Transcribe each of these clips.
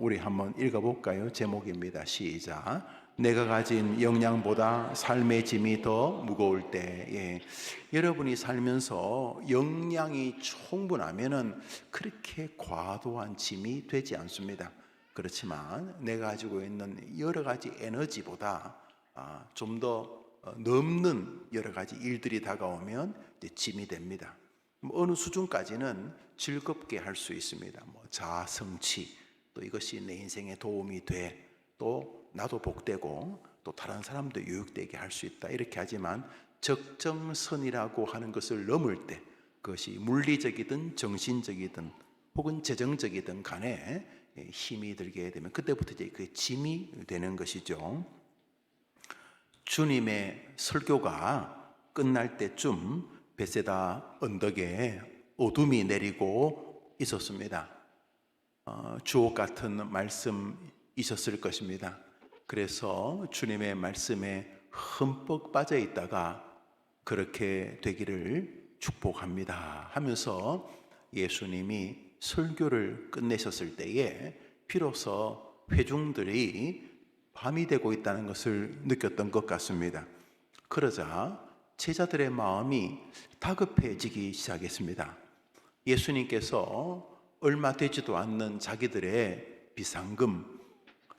우리 한번 읽어볼까요? 제목입니다. 시작. 내가 가진 역량보다 삶의 짐이 더 무거울 때에, 여러분이 살면서 역량이 충분하면은 그렇게 과도한 짐이 되지 않습니다. 그렇지만 내가 가지고 있는 여러 가지 에너지보다 좀 더 넘는 여러 가지 일들이 다가오면 이제 짐이 됩니다. 어느 수준까지는 즐겁게 할 수 있습니다. 자아 성취, 또 이것이 내 인생에 도움이 돼, 또 나도 복되고 또 다른 사람도 유익되게 할 수 있다, 이렇게 하지만 적정선이라고 하는 것을 넘을 때, 그것이 물리적이든 정신적이든 혹은 재정적이든 간에 힘이 들게 되면 그때부터 이제 그 짐이 되는 것이죠. 주님의 설교가 끝날 때쯤 베세다 언덕에 어둠이 내리고 있었습니다. 주옥 같은 말씀이셨을 것입니다. 그래서 주님의 말씀에 흠뻑 빠져 있다가 그렇게 되기를 축복합니다 하면서 예수님이 설교를 끝내셨을 때에 비로소 회중들이 밤이 되고 있다는 것을 느꼈던 것 같습니다. 그러자 제자들의 마음이 다급해지기 시작했습니다. 예수님께서 얼마 되지도 않는 자기들의 비상금,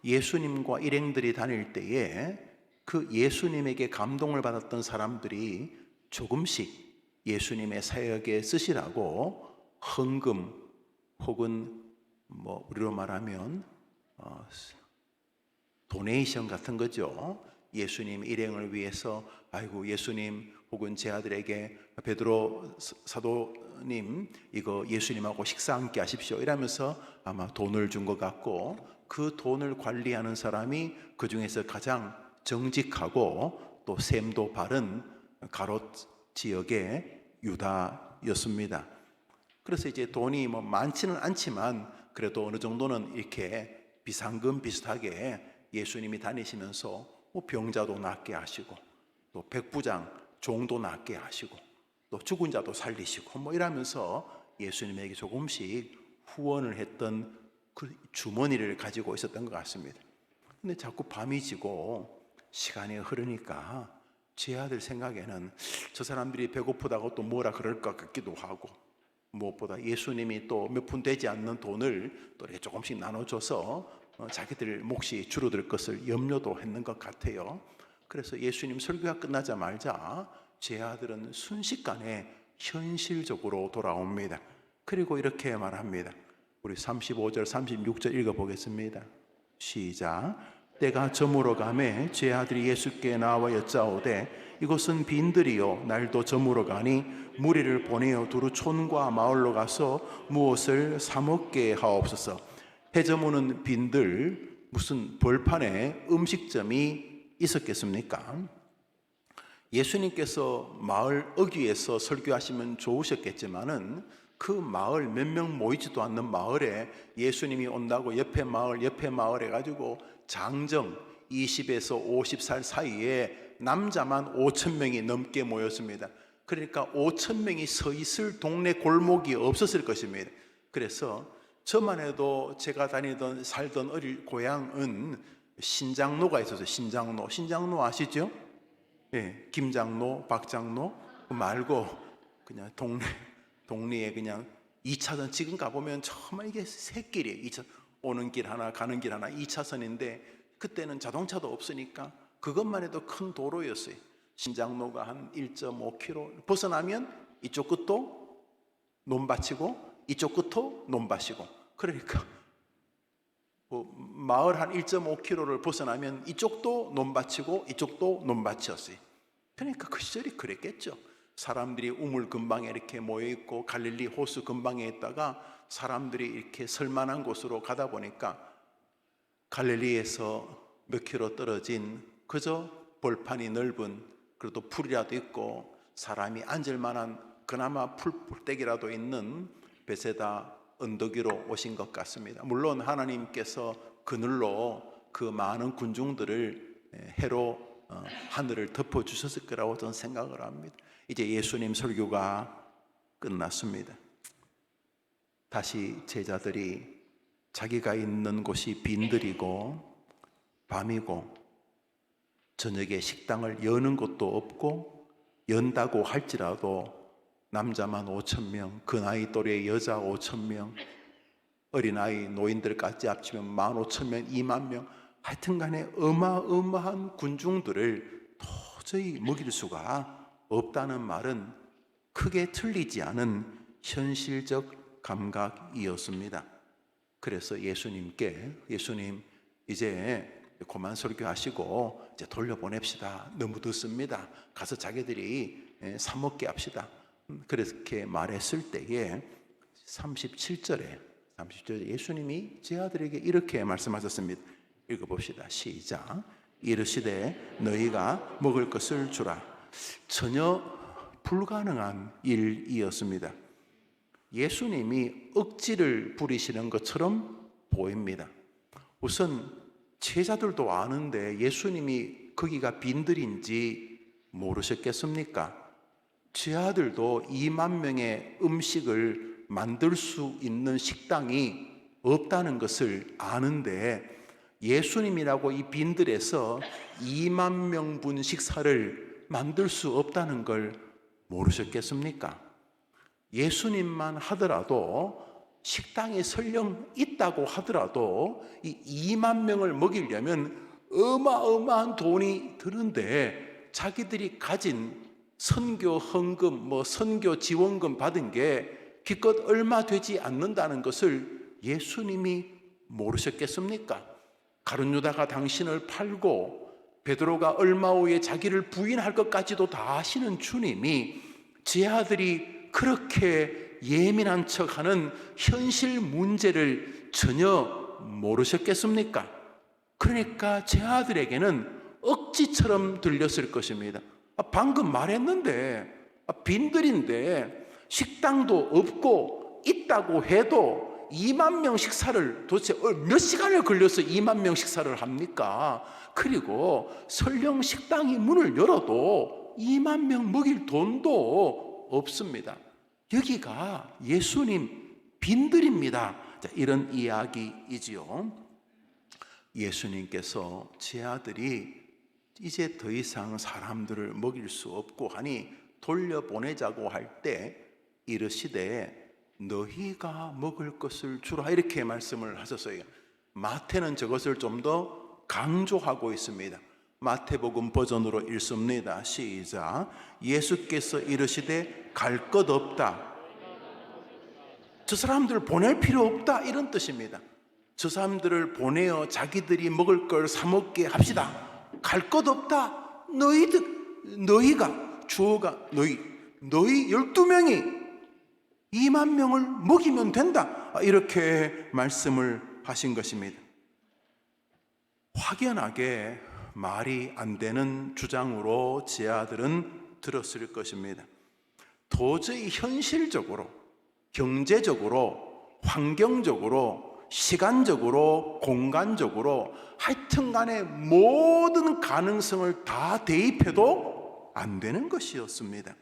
예수님과 일행들이 다닐 때에 그 예수님에게 감동을 받았던 사람들이 조금씩 예수님의 사역에 쓰시라고 헌금 혹은 우리로 말하면 도네이션 같은 거죠. 예수님 일행을 위해서, 아이고 예수님 혹은 제 아들에게 베드로 사도님 이거 예수님하고 식사 함께 하십시오 이러면서 아마 돈을 준 것 같고, 그 돈을 관리하는 사람이 그 중에서 가장 정직하고 또 셈도 바른 가롯 지역의 유다였습니다. 그래서 이제 돈이 많지는 않지만 그래도 어느 정도는 이렇게 비상금 비슷하게 예수님이 다니시면서 병자도 낫게 하시고 또 백부장 종도 낫게 하시고 또 죽은 자도 살리시고 이러면서 예수님에게 조금씩 후원을 했던 그 주머니를 가지고 있었던 것 같습니다. 근데 자꾸 밤이 지고 시간이 흐르니까 제 아들 생각에는 저 사람들이 배고프다고 또 뭐라 그럴 것 같기도 하고, 무엇보다 예수님이 또 몇 푼 되지 않는 돈을 또 이렇게 조금씩 나눠줘서 자기들 몫이 줄어들 것을 염려도 했는 것 같아요. 그래서 예수님 설교가 끝나자마자 제 아들은 순식간에 현실적으로 돌아옵니다. 그리고 이렇게 말합니다. 우리 35절 36절 읽어보겠습니다. 시작. 때가 저물어 가매 제 아들이 예수께 나와 여짜오되 이곳은 빈들이요 날도 저물어 가니 무리를 보내어 두루 촌과 마을로 가서 무엇을 사 먹게 하옵소서. 해 저무는 빈들, 무슨 벌판에 음식점이 있었겠습니까? 예수님께서 마을 어귀에서 설교하시면 좋으셨겠지만은 그 마을 몇 명 모이지도 않는 마을에 예수님이 온다고 옆에 마을 해가지고 장정 20에서 50살 사이에 남자만 5천 명이 넘게 모였습니다. 그러니까 5천 명이 서 있을 동네 골목이 없었을 것입니다. 그래서 저만 해도 제가 다니던 살던 어릴 고향은 신장로가 있어서 신장로 아시죠? 예, 김장로, 박장로 말고 그냥 동네에 그냥 2차선 지금 가보면 정말 이게 샛길이에요. 2차 오는 길 하나 가는 길 하나 2차선인데 그때는 자동차도 없으니까 그것만 해도 큰 도로였어요. 신장로가 한 1.5km 벗어나면 이쪽 끝도 논밭이고 이쪽 끝도 논밭이고, 그러니까 마을 한 1.5km를 벗어나면 이쪽도 논밭이고 이쪽도 논밭이었어요. 그러니까 그 시절이 그랬겠죠. 사람들이 우물 근방에 이렇게 모여있고 갈릴리 호수 근방에 있다가 사람들이 이렇게 설만한 곳으로 가다 보니까 갈릴리에서 몇 킬로 떨어진 그저 벌판이 넓은, 그래도 풀이라도 있고 사람이 앉을 만한 그나마 풀떼기라도 있는 베세다 언덕 위로 오신 것 같습니다. 물론 하나님께서 그늘로 그 많은 군중들을 해로 하늘을 덮어주셨을 거라고 저는 생각을 합니다. 이제 예수님 설교가 끝났습니다. 다시 제자들이 자기가 있는 곳이 빈들이고 밤이고 저녁에 식당을 여는 곳도 없고 연다고 할지라도 남자만 5,000명, 그 나이 또래 여자 5,000명, 어린아이 노인들까지 합치면 15,000명, 20,000명, 하여튼 간에 어마어마한 군중들을 도저히 먹일 수가 없다는 말은 크게 틀리지 않은 현실적 감각이었습니다. 그래서 예수님 이제 그만 설교하시고 이제 돌려보냅시다. 너무 늦습니다. 가서 자기들이 사 먹게 합시다. 그렇게 말했을 때에 37절에 예수님이 제 아들에게 이렇게 말씀하셨습니다. 읽어봅시다. 시작. 이르시되 너희가 먹을 것을 주라. 전혀 불가능한 일이었습니다. 예수님이 억지를 부리시는 것처럼 보입니다. 우선 제자들도 아는데 예수님이 거기가 빈들인지 모르셨겠습니까? 제자들도 2만 명의 음식을 만들 수 있는 식당이 없다는 것을 아는데 예수님이라고 이 빈들에서 2만 명분 식사를 만들 수 없다는 걸 모르셨겠습니까? 예수님만 하더라도 식당이 설령 있다고 하더라도 이 2만 명을 먹이려면 어마어마한 돈이 드는데 자기들이 가진 선교 헌금, 선교 지원금 받은 게 기껏 얼마 되지 않는다는 것을 예수님이 모르셨겠습니까? 가룟 유다가 당신을 팔고 베드로가 얼마 후에 자기를 부인할 것까지도 다 아시는 주님이 제 아들이 그렇게 예민한 척하는 현실 문제를 전혀 모르셨겠습니까? 그러니까 제 아들에게는 억지처럼 들렸을 것입니다. 방금 말했는데 빈들인데 식당도 없고 있다고 해도 2만 명 식사를 도대체 몇 시간을 걸려서 2만 명 식사를 합니까? 그리고 설령 식당이 문을 열어도 2만 명 먹일 돈도 없습니다. 여기가 예수님 빈들입니다. 이런 이야기이지요. 예수님께서 제 아들이 이제 더 이상 사람들을 먹일 수 없고 하니 돌려보내자고 할 때 이르시되 너희가 먹을 것을 주라 이렇게 말씀을 하셨어요. 마태는 저것을 좀 더 강조하고 있습니다. 마태복음 버전으로 읽습니다. 시작. 예수께서 이르시되 갈 것 없다. 저 사람들을 보낼 필요 없다 이런 뜻입니다. 저 사람들을 보내어 자기들이 먹을 걸 사 먹게 합시다. 갈 것 없다. 너희가 주어가 너희 12명이 2만 명을 먹이면 된다. 이렇게 말씀을 하신 것입니다. 확연하게 말이 안 되는 주장으로 제 아들은 들었을 것입니다. 도저히 현실적으로, 경제적으로, 환경적으로, 시간적으로, 공간적으로 하여튼 간에 모든 가능성을 다 대입해도 안 되는 것이었습니다.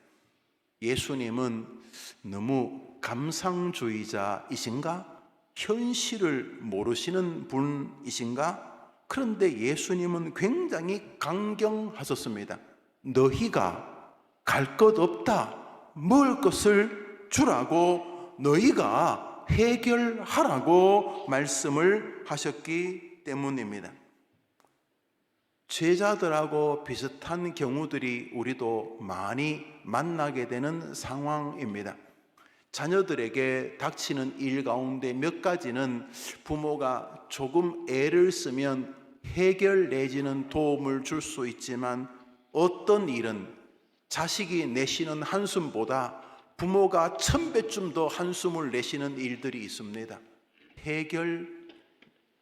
예수님은 너무 감상주의자이신가? 현실을 모르시는 분이신가? 그런데 예수님은 굉장히 강경하셨습니다. 너희가 갈 것 없다. 먹을 것을 주라고 너희가 해결하라고 말씀을 하셨기 때문입니다. 제자들하고 비슷한 경우들이 우리도 많이 만나게 되는 상황입니다. 자녀들에게 닥치는 일 가운데 몇 가지는 부모가 조금 애를 쓰면 해결 내지는 도움을 줄 수 있지만 어떤 일은 자식이 내쉬는 한숨보다 부모가 1000배쯤 더 한숨을 내쉬는 일들이 있습니다. 해결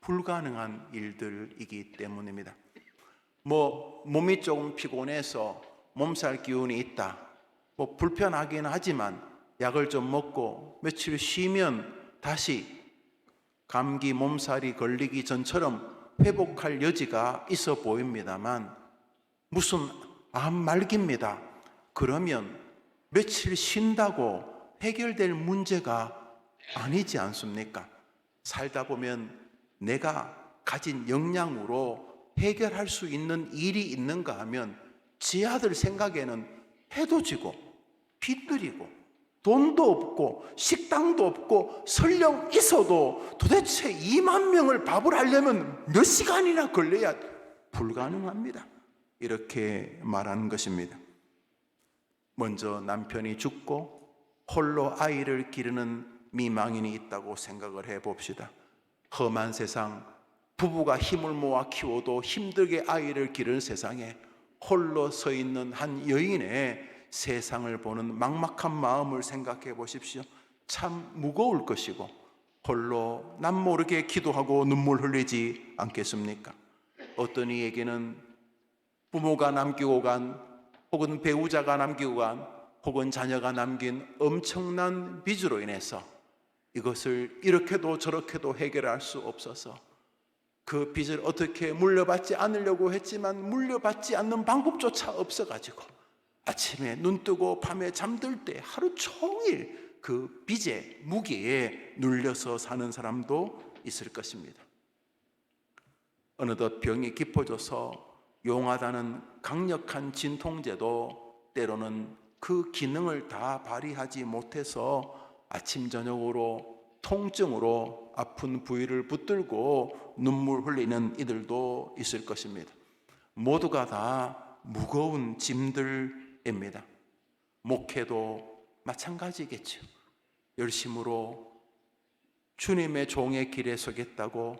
불가능한 일들이기 때문입니다. 몸이 조금 피곤해서 몸살 기운이 있다. 불편하긴 하지만 약을 좀 먹고 며칠 쉬면 다시 감기 몸살이 걸리기 전처럼 회복할 여지가 있어 보입니다만 무슨 암 말기입니다. 그러면 며칠 쉰다고 해결될 문제가 아니지 않습니까? 살다 보면 내가 가진 역량으로 해결할 수 있는 일이 있는가 하면 제 아들 생각에는 해도 지고 빚들이고 돈도 없고 식당도 없고 설령 있어도 도대체 2만 명을 밥을 하려면 몇 시간이나 걸려야 불가능합니다. 이렇게 말하는 것입니다. 먼저 남편이 죽고 홀로 아이를 기르는 미망인이 있다고 생각을 해봅시다. 험한 세상, 부부가 힘을 모아 키워도 힘들게 아이를 기르는 세상에 홀로 서 있는 한 여인의 세상을 보는 막막한 마음을 생각해 보십시오. 참 무거울 것이고 홀로 남 모르게 기도하고 눈물 흘리지 않겠습니까? 어떤 이에게는 부모가 남기고 간, 혹은 배우자가 남기고 간, 혹은 자녀가 남긴 엄청난 빚으로 인해서 이것을 이렇게도 저렇게도 해결할 수 없어서 그 빚을 어떻게 물려받지 않으려고 했지만 물려받지 않는 방법조차 없어가지고 아침에 눈 뜨고 밤에 잠들 때 하루 종일 그 빚의 무게에 눌려서 사는 사람도 있을 것입니다. 어느덧 병이 깊어져서 용하다는 강력한 진통제도 때로는 그 기능을 다 발휘하지 못해서 아침 저녁으로 통증으로 아픈 부위를 붙들고 눈물 흘리는 이들도 있을 것입니다. 모두가 다 무거운 짐들입니다. 목회도 마찬가지겠죠. 열심으로 주님의 종의 길에 서겠다고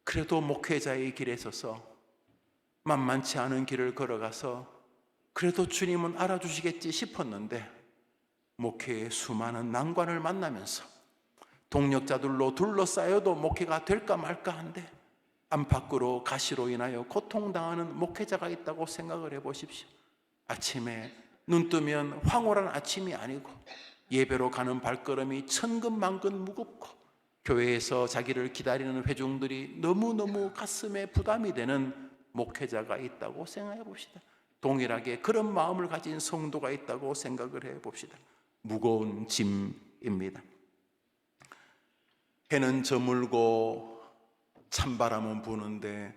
그래도 목회자의 길에 서서 만만치 않은 길을 걸어가서 그래도 주님은 알아주시겠지 싶었는데 목회의 수많은 난관을 만나면서 동력자들로 둘러싸여도 목회가 될까 말까 한데 안팎으로 가시로 인하여 고통당하는 목회자가 있다고 생각을 해보십시오. 아침에 눈 뜨면 황홀한 아침이 아니고 예배로 가는 발걸음이 천근만근 무겁고 교회에서 자기를 기다리는 회중들이 너무너무 가슴에 부담이 되는 목회자가 있다고 생각해 봅시다. 동일하게 그런 마음을 가진 성도가 있다고 생각을 해 봅시다. 무거운 짐입니다. 해는 저물고 찬바람은 부는데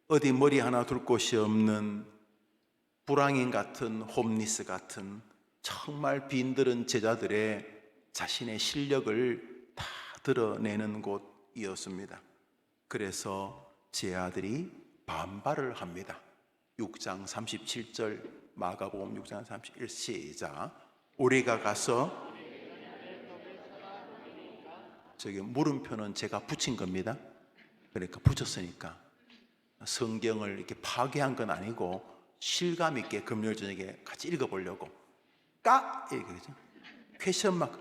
어디 머리 하나 둘 곳이 없는 불황인 같은 홈리스 같은 정말 빈들은 제자들의 자신의 실력을 다 드러내는 곳이었습니다. 그래서 제 아들이 반발을 합니다. 6장 37절 마가복음 6장 31 시작. 우리가 가서 저기 물음표는 제가 붙인 겁니다. 그러니까 붙였으니까 성경을 이렇게 파괴한 건 아니고 실감 있게 금요일 저녁에 같이 읽어보려고 이렇게 그죠? 퀘션 마크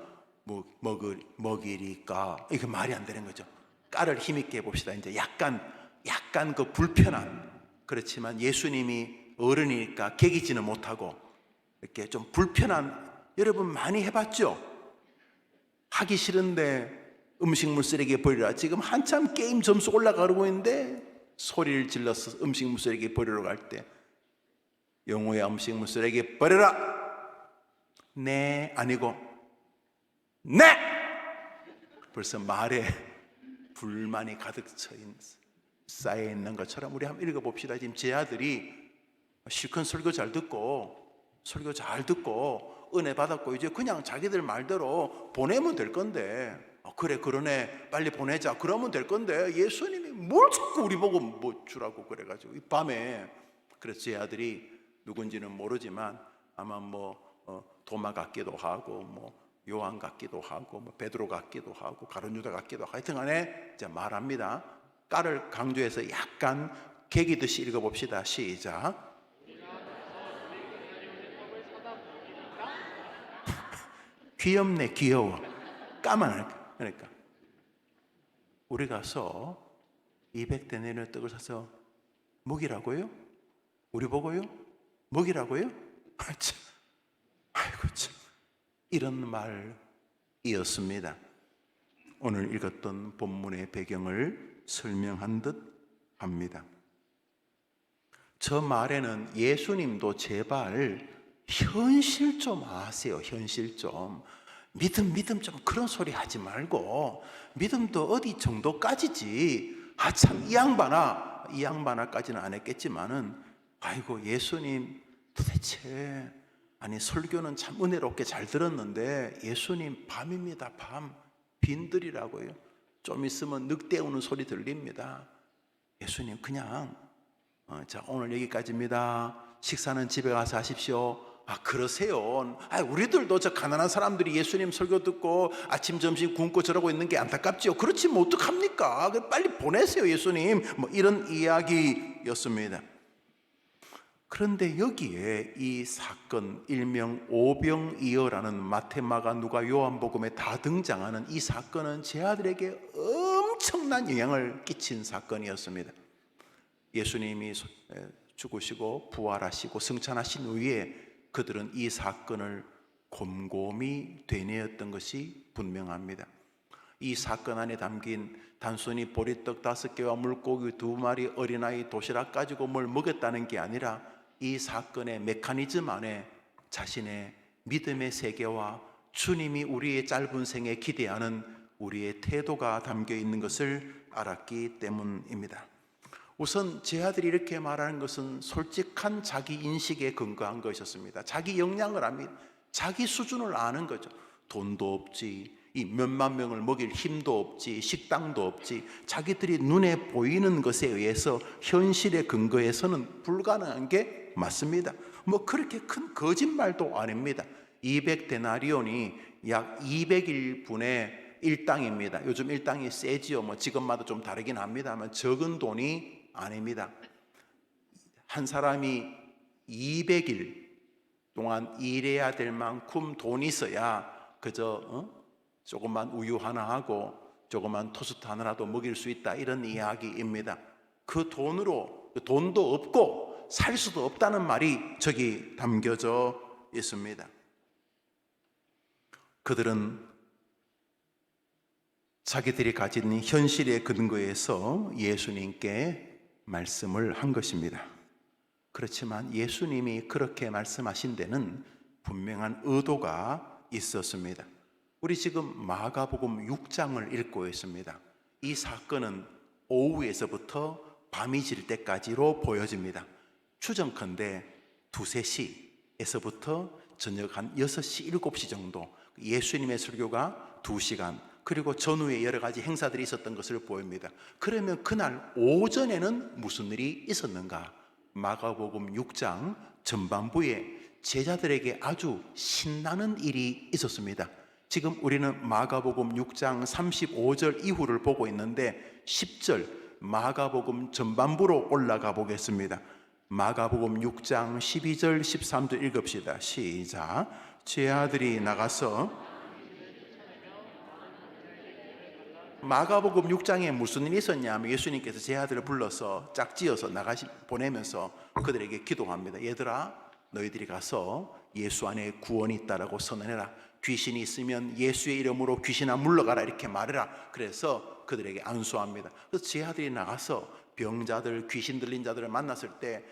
먹이리까 이게 말이 안 되는 거죠. 까를 힘있게 해봅시다. 이제 약간 그 불편한 그렇지만 예수님이 어른이니까 개기지는 못하고 이렇게 좀 불편한 여러분 많이 해봤죠? 하기 싫은데 음식물 쓰레기에 버리라. 지금 한참 게임 점수 올라가고 있는데 소리를 질러서 음식물 쓰레기 버리러 갈 때 영호야 음식물 쓰레기 버려라. 네 아니고 네. 벌써 말에 불만이 가득 쌓여 있는 것처럼 우리 한번 읽어봅시다. 지금 제 아들이 실컷 설교 잘 듣고 은혜 받았고 이제 그냥 자기들 말대로 보내면 될 건데 그래 그러네 빨리 보내자 그러면 될 건데 예수님이 뭘 자꾸 우리 보고 뭐 주라고 그래가지고 이 밤에 그래서 제 아들이 누군지는 모르지만 아마 도마 같기도 하고 요한 같기도 하고 베드로 같기도 하고 가룟 유다 같기도 하고 하여튼간에 이제 말합니다. 까를 강조해서 약간 개기듯이 읽어봅시다. 시작. 귀엽네 귀여워 까만 그러니까 우리 가서 200데나리온 떡을 사서 먹이라고요? 우리 보고요? 먹이라고요? 아이고 참 이런 말이었습니다. 오늘 읽었던 본문의 배경을 설명한 듯 합니다. 저 말에는 예수님도 제발 현실 좀 아세요. 현실 좀. 믿음 좀 그런 소리 하지 말고 믿음도 어디 정도까지지. 참 이 양반아까지는 안 했겠지만은 아이고 예수님 도대체 아니 설교는 참 은혜롭게 잘 들었는데 예수님 밤입니다. 밤 빈들이라고요. 좀 있으면 늑대 우는 소리 들립니다. 예수님 그냥 자 오늘 여기까지입니다. 식사는 집에 가서 하십시오. 그러세요. 우리들도 저 가난한 사람들이 예수님 설교 듣고 아침 점심 굶고 저러고 있는 게 안타깝지요. 그렇지 뭐 어떡합니까? 빨리 보내세요 예수님. 뭐 이런 이야기였습니다. 그런데 여기에 이 사건 일명 오병이어라는 마태, 마가, 누가, 요한복음에 다 등장하는 이 사건은 제 아들에게 엄청난 영향을 끼친 사건이었습니다. 예수님이 죽으시고 부활하시고 승천하신 후에 그들은 이 사건을 곰곰이 되뇌었던 것이 분명합니다. 이 사건 안에 담긴 단순히 보리떡 5개와 물고기 2마리, 어린아이 도시락 가지고 뭘 먹였다는 게 아니라 이 사건의 메커니즘 안에 자신의 믿음의 세계와 주님이 우리의 짧은 생에 기대하는 우리의 태도가 담겨 있는 것을 알았기 때문입니다. 우선 제 아들이 이렇게 말하는 것은 솔직한 자기 인식에 근거한 것이었습니다. 자기 역량을 압니다. 자기 수준을 아는 거죠. 돈도 없지, 이 몇만 명을 먹일 힘도 없지, 식당도 없지, 자기들이 눈에 보이는 것에 의해서 현실의 근거에서는 불가능한 게 맞습니다. 뭐 그렇게 큰 거짓말도 아닙니다. 200데나리온이 약 200일분의 일당입니다. 요즘 일당이 세지요. 뭐 직업마다 좀 다르긴 합니다만 적은 돈이 아닙니다. 한 사람이 200일 동안 일해야 될 만큼 돈이 있어야 그저 조금만 우유 하나 하고 조그만 토스트 하나라도 먹일 수 있다, 이런 이야기입니다. 그 돈으로 돈도 없고 살 수도 없다는 말이 저기 담겨져 있습니다. 그들은 자기들이 가진 현실의 근거에서 예수님께 말씀을 한 것입니다. 그렇지만 예수님이 그렇게 말씀하신 데는 분명한 의도가 있었습니다. 우리 지금 마가복음 6장을 읽고 있습니다. 이 사건은 오후에서부터 밤이 질 때까지로 보여집니다. 추정컨대 2-3시에서부터 저녁 한 6시, 7시 정도, 예수님의 설교가 2시간, 그리고 전후에 여러 가지 행사들이 있었던 것을 보입니다. 그러면 그날 오전에는 무슨 일이 있었는가? 마가복음 6장 전반부에 제자들에게 아주 신나는 일이 있었습니다. 지금 우리는 마가복음 6장 35절 이후를 보고 있는데 10절 마가복음 전반부로 올라가 보겠습니다. 마가복음 6장 12절 13절 읽읍시다. 시작. 제 아들이 나가서, 마가복음 6장에 무슨 일이 있었냐면 예수님께서 제 아들을 불러서 짝지어서 보내면서 그들에게 기도합니다. 얘들아, 너희들이 가서 예수 안에 구원이 있다라고 선언해라. 귀신이 있으면 예수의 이름으로 귀신아 물러가라, 이렇게 말해라. 그래서 그들에게 안수합니다. 그래서 제 아들이 나가서 병자들, 귀신 들린 자들을 만났을 때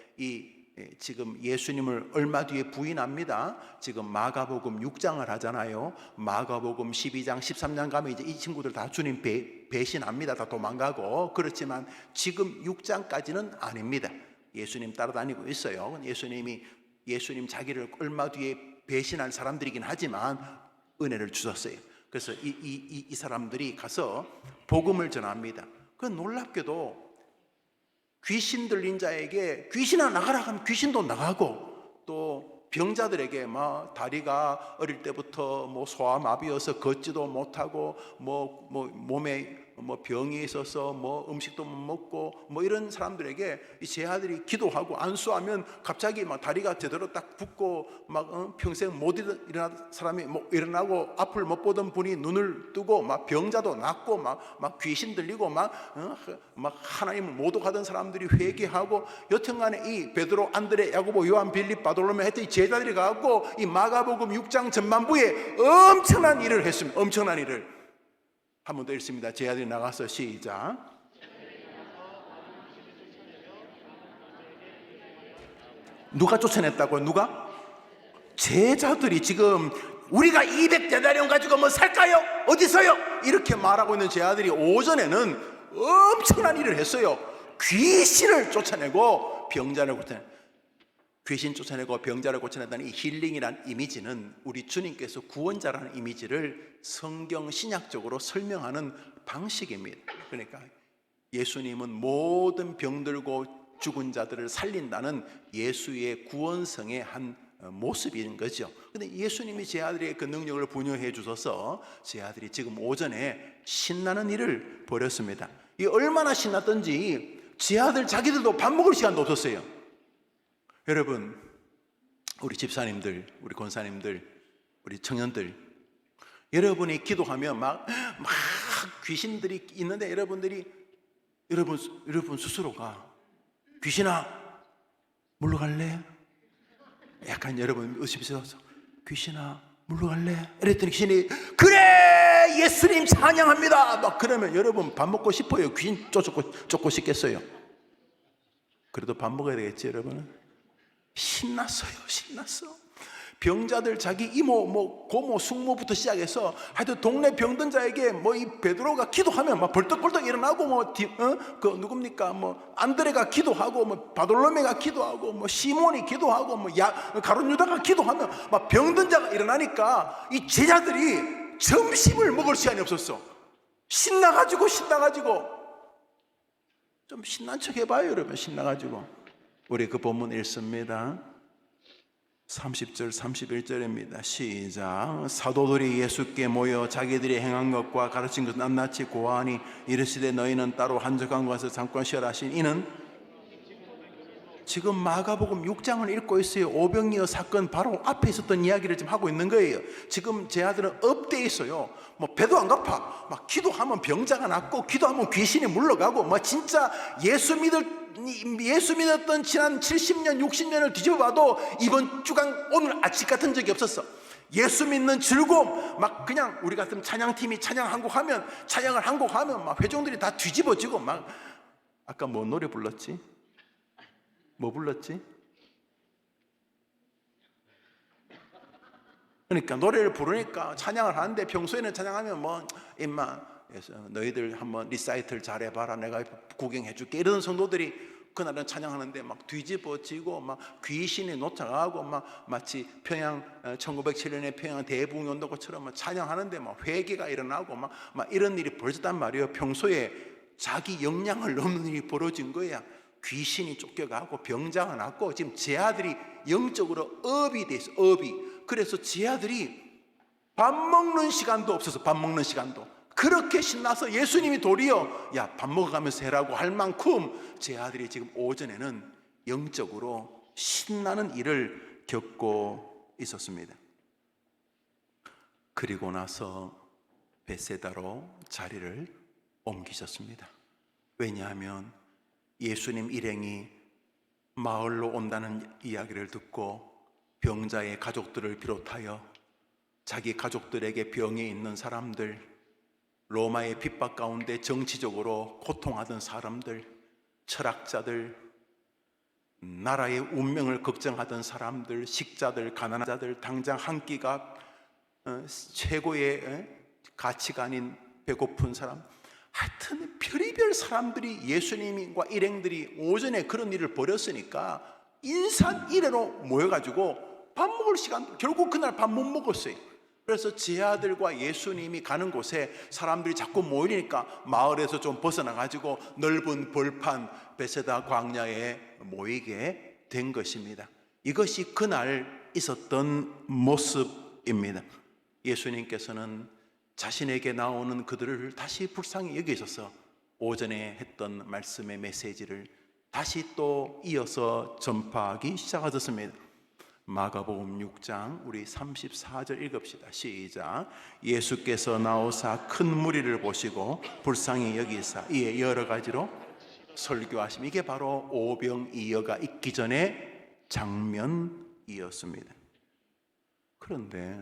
지금 예수님을 얼마 뒤에 부인합니다. 지금 마가복음 6장을 하잖아요. 마가복음 12장, 13장 가면 이제 이 친구들 다 주님 배신합니다. 다 도망가고. 그렇지만 지금 6장까지는 아닙니다. 예수님 따라다니고 있어요. 예수님 자기를 얼마 뒤에 배신할 사람들이긴 하지만 은혜를 주셨어요. 그래서 이 사람들이 가서 복음을 전합니다. 그 놀랍게도 귀신 들린 자에게 귀신아 나가라 하면 귀신도 나가고, 또 병자들에게 막 다리가 어릴 때부터 뭐 소아마비여서 걷지도 못하고 뭐 몸에 뭐 병이 있어서 뭐 음식도 못 먹고 뭐 이런 사람들에게 제 아들이 기도하고 안수하면 갑자기 막 다리가 제대로 딱 붙고 막 평생 못 일어난 사람이 뭐 일어나고, 앞을 못 보던 분이 눈을 뜨고 막 병자도 낫고 막 귀신 들리고 막 하나님을 모독하던 사람들이 회개하고, 여튼간에 이 베드로, 안드레, 야고보, 요한, 빌립, 바돌로메 했던 이 제자들이 가고 이 마가복음 6장 전반부에 엄청난 일을 했습니다. 엄청난 일을. 한 번 더 읽습니다. 제 아들이 나가서, 시작. 누가 쫓아냈다고요? 누가? 제자들이 지금 우리가 200데나리온 가지고 뭐 살까요? 어디서요? 이렇게 말하고 있는 제 아들이 오전에는 엄청난 일을 했어요. 귀신을 쫓아내고 병자를 고쳐내. 귀신 쫓아내고 병자를 고쳐낸다는 이 힐링이라는 이미지는 우리 주님께서 구원자라는 이미지를 성경 신약적으로 설명하는 방식입니다. 그러니까 예수님은 모든 병들고 죽은 자들을 살린다는 예수의 구원성의 한 모습인 거죠. 근데 예수님이 제 아들의 그 능력을 분유해 주셔서 제 아들이 지금 오전에 신나는 일을 벌였습니다. 이 얼마나 신났던지 제 아들 자기들도 밥 먹을 시간도 없었어요. 여러분, 우리 집사님들, 우리 권사님들, 우리 청년들, 여러분이 기도하면 막 귀신들이 있는데 여러분 스스로가 귀신아 물러갈래? 약간 여러분 의심스러워서 귀신아 물러갈래? 이랬더니 귀신이 그래 예수님 찬양합니다 막 그러면 여러분 밥 먹고 싶어요? 귀신 쫓고 싶겠어요? 그래도 밥 먹어야 되겠지 여러분? 신났어요. 신났어. 병자들 자기 이모 고모 숙모부터 시작해서 하여튼 동네 병든 자에게 이 베드로가 기도하면 막 벌떡벌떡 일어나고 그 누굽니까 안드레가 기도하고 바돌로메가 기도하고 시몬이 기도하고 가룟 유다가 기도하면 막 병든 자가 일어나니까 이 제자들이 점심을 먹을 시간이 없었어. 신나가지고 좀 신난 척 해봐요 여러분. 신나가지고 우리 그 본문 읽습니다. 30절 31절입니다 시작. 사도들이 예수께 모여 자기들이 행한 것과 가르친 것을 낱낱이 고하니 이르시되 너희는 따로 한적한 곳에서 잠깐 쉬어라 하신 이는 지금 마가복음 6장을 읽고 있어요. 오병이어 사건 바로 앞에 있었던 이야기를 지금 하고 있는 거예요. 지금 제 아들은 업돼 있어요. 배도 안 고파. 막 기도하면 병자가 낫고 기도하면 귀신이 물러가고 진짜 예수 믿었던 지난 70년 60년을 뒤집어 봐도 이번 주간 오늘 아침 같은 적이 없었어. 예수 믿는 즐거움 그냥 우리 같은 찬양팀이 찬양을 한 곡 하면 회종들이 다 뒤집어지고 아까 노래 불렀지? 뭐 불렀지? 그러니까 노래를 부르니까 찬양을 하는데 평소에는 찬양하면 임마 너희들 한번 리사이틀 잘해봐라 내가 구경해줄게 이런 성도들이 그날은 찬양하는데 뒤집어지고 귀신이 놓쳐가고 마치 1907년에 평양 대붕운동처럼 찬양하는데 회개가 일어나고 이런 일이 벌어졌단 말이에요. 평소에 자기 역량을 넘는 일이 벌어진 거야. 귀신이 쫓겨가고 병자가 났고 지금 제 아들이 영적으로 업이 돼 있어. 업이. 그래서 제 아들이 밥 먹는 시간도 없어서 밥 먹는 시간도 그렇게 신나서 예수님이 도리어 야 밥 먹어가면서 해라고 할 만큼 제 아들이 지금 오전에는 영적으로 신나는 일을 겪고 있었습니다. 그리고 나서 베세다로 자리를 옮기셨습니다. 왜냐하면 예수님 일행이 마을로 온다는 이야기를 듣고 병자의 가족들을 비롯하여 자기 가족들에게 병에 있는 사람들, 로마의 핍박 가운데 정치적으로 고통하던 사람들, 철학자들, 나라의 운명을 걱정하던 사람들, 식자들, 가난한 자들, 당장 한 끼가 최고의 가치관인 배고픈 사람, 하여튼 별의별 사람들이 예수님과 일행들이 오전에 그런 일을 벌였으니까 인산이례로 모여가지고 밥 먹을 시간, 결국 그날 밥 못 먹었어요. 그래서 제 아들과 예수님이 가는 곳에 사람들이 자꾸 모이니까 마을에서 좀 벗어나가지고 넓은 벌판 베세다 광야에 모이게 된 것입니다. 이것이 그날 있었던 모습입니다. 예수님께서는 자신에게 나오는 그들을 다시 불쌍히 여기셔서 오전에 했던 말씀의 메시지를 다시 또 이어서 전파하기 시작하셨습니다. 마가복음 6장 우리 34절 읽읍시다. 시작. 예수께서 나오사 큰 무리를 보시고 불쌍히 여기사 이에 여러 가지로 설교하심. 이게 바로 오병이어가 있기 전의 장면이었습니다. 그런데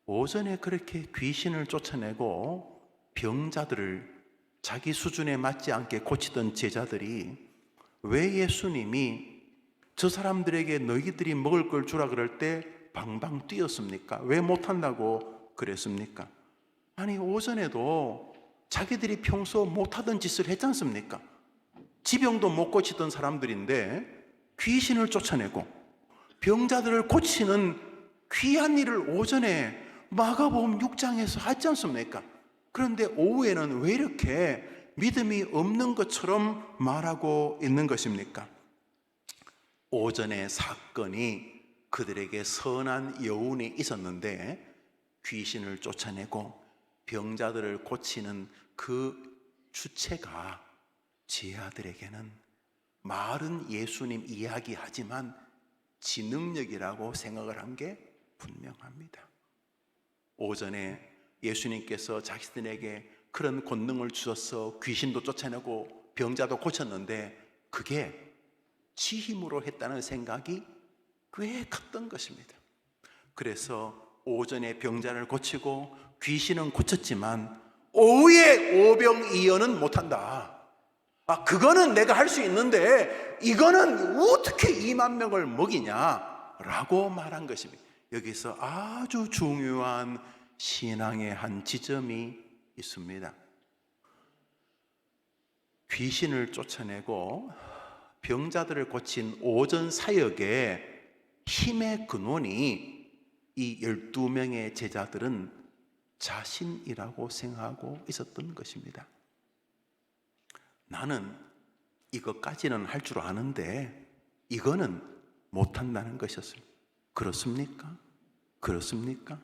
오전에 그렇게 귀신을 쫓아내고 병자들을 자기 수준에 맞지 않게 고치던 제자들이 왜 예수님이 저 사람들에게 너희들이 먹을 걸 주라 그럴 때 방방 뛰었습니까? 왜 못한다고 그랬습니까? 아니, 오전에도 자기들이 평소 못하던 짓을 했지 않습니까? 지병도 못 고치던 사람들인데 귀신을 쫓아내고 병자들을 고치는 귀한 일을 오전에 마가복음 6장에서 하지 않습니까? 그런데 오후에는 왜 이렇게 믿음이 없는 것처럼 말하고 있는 것입니까? 오전의 사건이 그들에게 선한 여운이 있었는데 귀신을 쫓아내고 병자들을 고치는 그 주체가 제 아들에게는 말은 예수님 이야기하지만 지능력이라고 생각을 한 게 분명합니다. 오전에 예수님께서 자신들에게 그런 권능을 주셔서 귀신도 쫓아내고 병자도 고쳤는데 그게 지 힘으로 했다는 생각이 꽤 컸던 것입니다. 그래서 오전에 병자를 고치고 귀신은 고쳤지만 오후에 오병이어는 못한다. 그거는 내가 할 수 있는데 이거는 어떻게 2만 명을 먹이냐라고 말한 것입니다. 여기서 아주 중요한 신앙의 한 지점이 있습니다. 귀신을 쫓아내고 병자들을 고친 오전 사역의 힘의 근원이 이 12명의 제자들은 자신이라고 생각하고 있었던 것입니다. 나는 이것까지는 할 줄 아는데 이거는 못한다는 것이었습니다. 그렇습니까? 그렇습니까?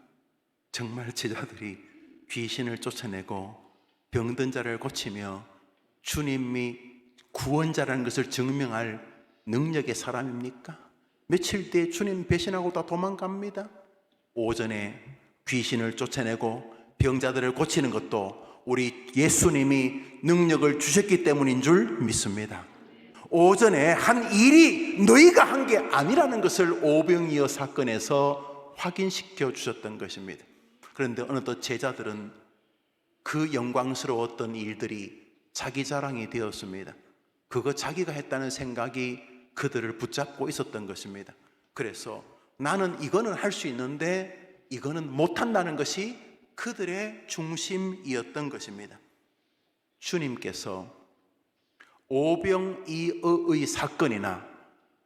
정말 제자들이 귀신을 쫓아내고 병든 자를 고치며 주님이 구원자라는 것을 증명할 능력의 사람입니까? 며칠 뒤에 주님 배신하고 다 도망갑니다. 오전에 귀신을 쫓아내고 병자들을 고치는 것도 우리 예수님이 능력을 주셨기 때문인 줄 믿습니다. 오전에 한 일이 너희가 한 게 아니라는 것을 오병이어 사건에서 확인시켜 주셨던 것입니다. 그런데 어느덧 제자들은 그 영광스러웠던 일들이 자기 자랑이 되었습니다. 그거 자기가 했다는 생각이 그들을 붙잡고 있었던 것입니다. 그래서 나는 이거는 할 수 있는데 이거는 못한다는 것이 그들의 중심이었던 것입니다. 주님께서 오병이어의 사건이나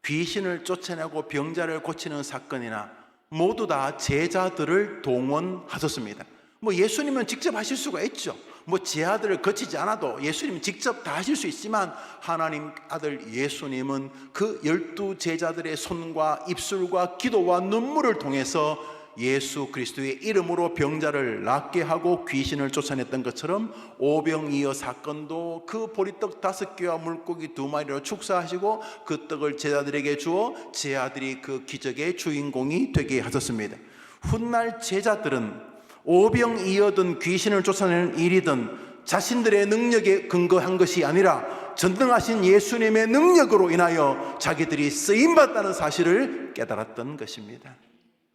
귀신을 쫓아내고 병자를 고치는 사건이나 모두 다 제자들을 동원하셨습니다. 예수님은 직접 하실 수가 있죠. 제 아들을 거치지 않아도 예수님은 직접 다 하실 수 있지만 하나님 아들 예수님은 그 12 제자들의 손과 입술과 기도와 눈물을 통해서 예수 그리스도의 이름으로 병자를 낫게 하고 귀신을 쫓아냈던 것처럼 오병이어 사건도 그 보리떡 5개와 물고기 2마리로 축사하시고 그 떡을 제자들에게 주어 제 아들이 그 기적의 주인공이 되게 하셨습니다. 훗날 제자들은 오병이어든 귀신을 쫓아내는 일이든 자신들의 능력에 근거한 것이 아니라 전능하신 예수님의 능력으로 인하여 자기들이 쓰임받다는 사실을 깨달았던 것입니다.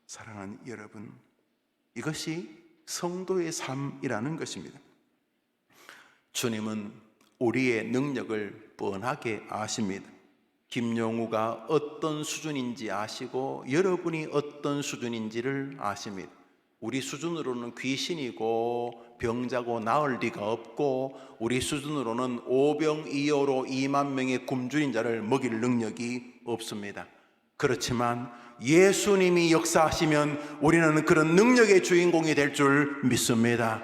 사랑하는 여러분, 이것이 성도의 삶이라는 것입니다. 주님은 우리의 능력을 뻔하게 아십니다. 김용우가 어떤 수준인지 아시고 여러분이 어떤 수준인지를 아십니다. 우리 수준으로는 귀신이고 병자고 나을 리가 없고 우리 수준으로는 오병이어로 2만 명의 굶주린 자를 먹일 능력이 없습니다. 그렇지만 예수님이 역사하시면 우리는 그런 능력의 주인공이 될 줄 믿습니다.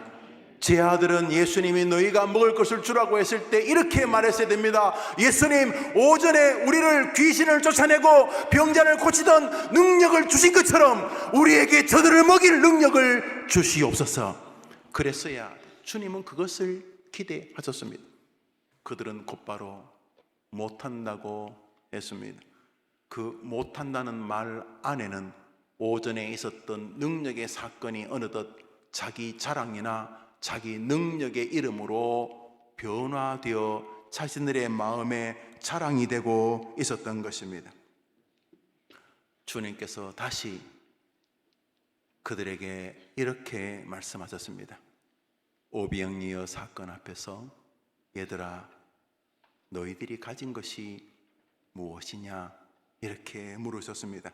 제 아들은 예수님이 너희가 먹을 것을 주라고 했을 때 이렇게 말했어야 됩니다. 예수님, 오전에 우리를 귀신을 쫓아내고 병자를 고치던 능력을 주신 것처럼 우리에게 저들을 먹일 능력을 주시옵소서. 그랬어야 주님은 그것을 기대하셨습니다. 그들은 곧바로 못한다고 했습니다. 그 못한다는 말 안에는 오전에 있었던 능력의 사건이 어느덧 자기 자랑이나 자기 능력의 이름으로 변화되어 자신들의 마음에 자랑이 되고 있었던 것입니다. 주님께서 다시 그들에게 이렇게 말씀하셨습니다. 오병이어 사건 앞에서 얘들아, 너희들이 가진 것이 무엇이냐? 이렇게 물으셨습니다.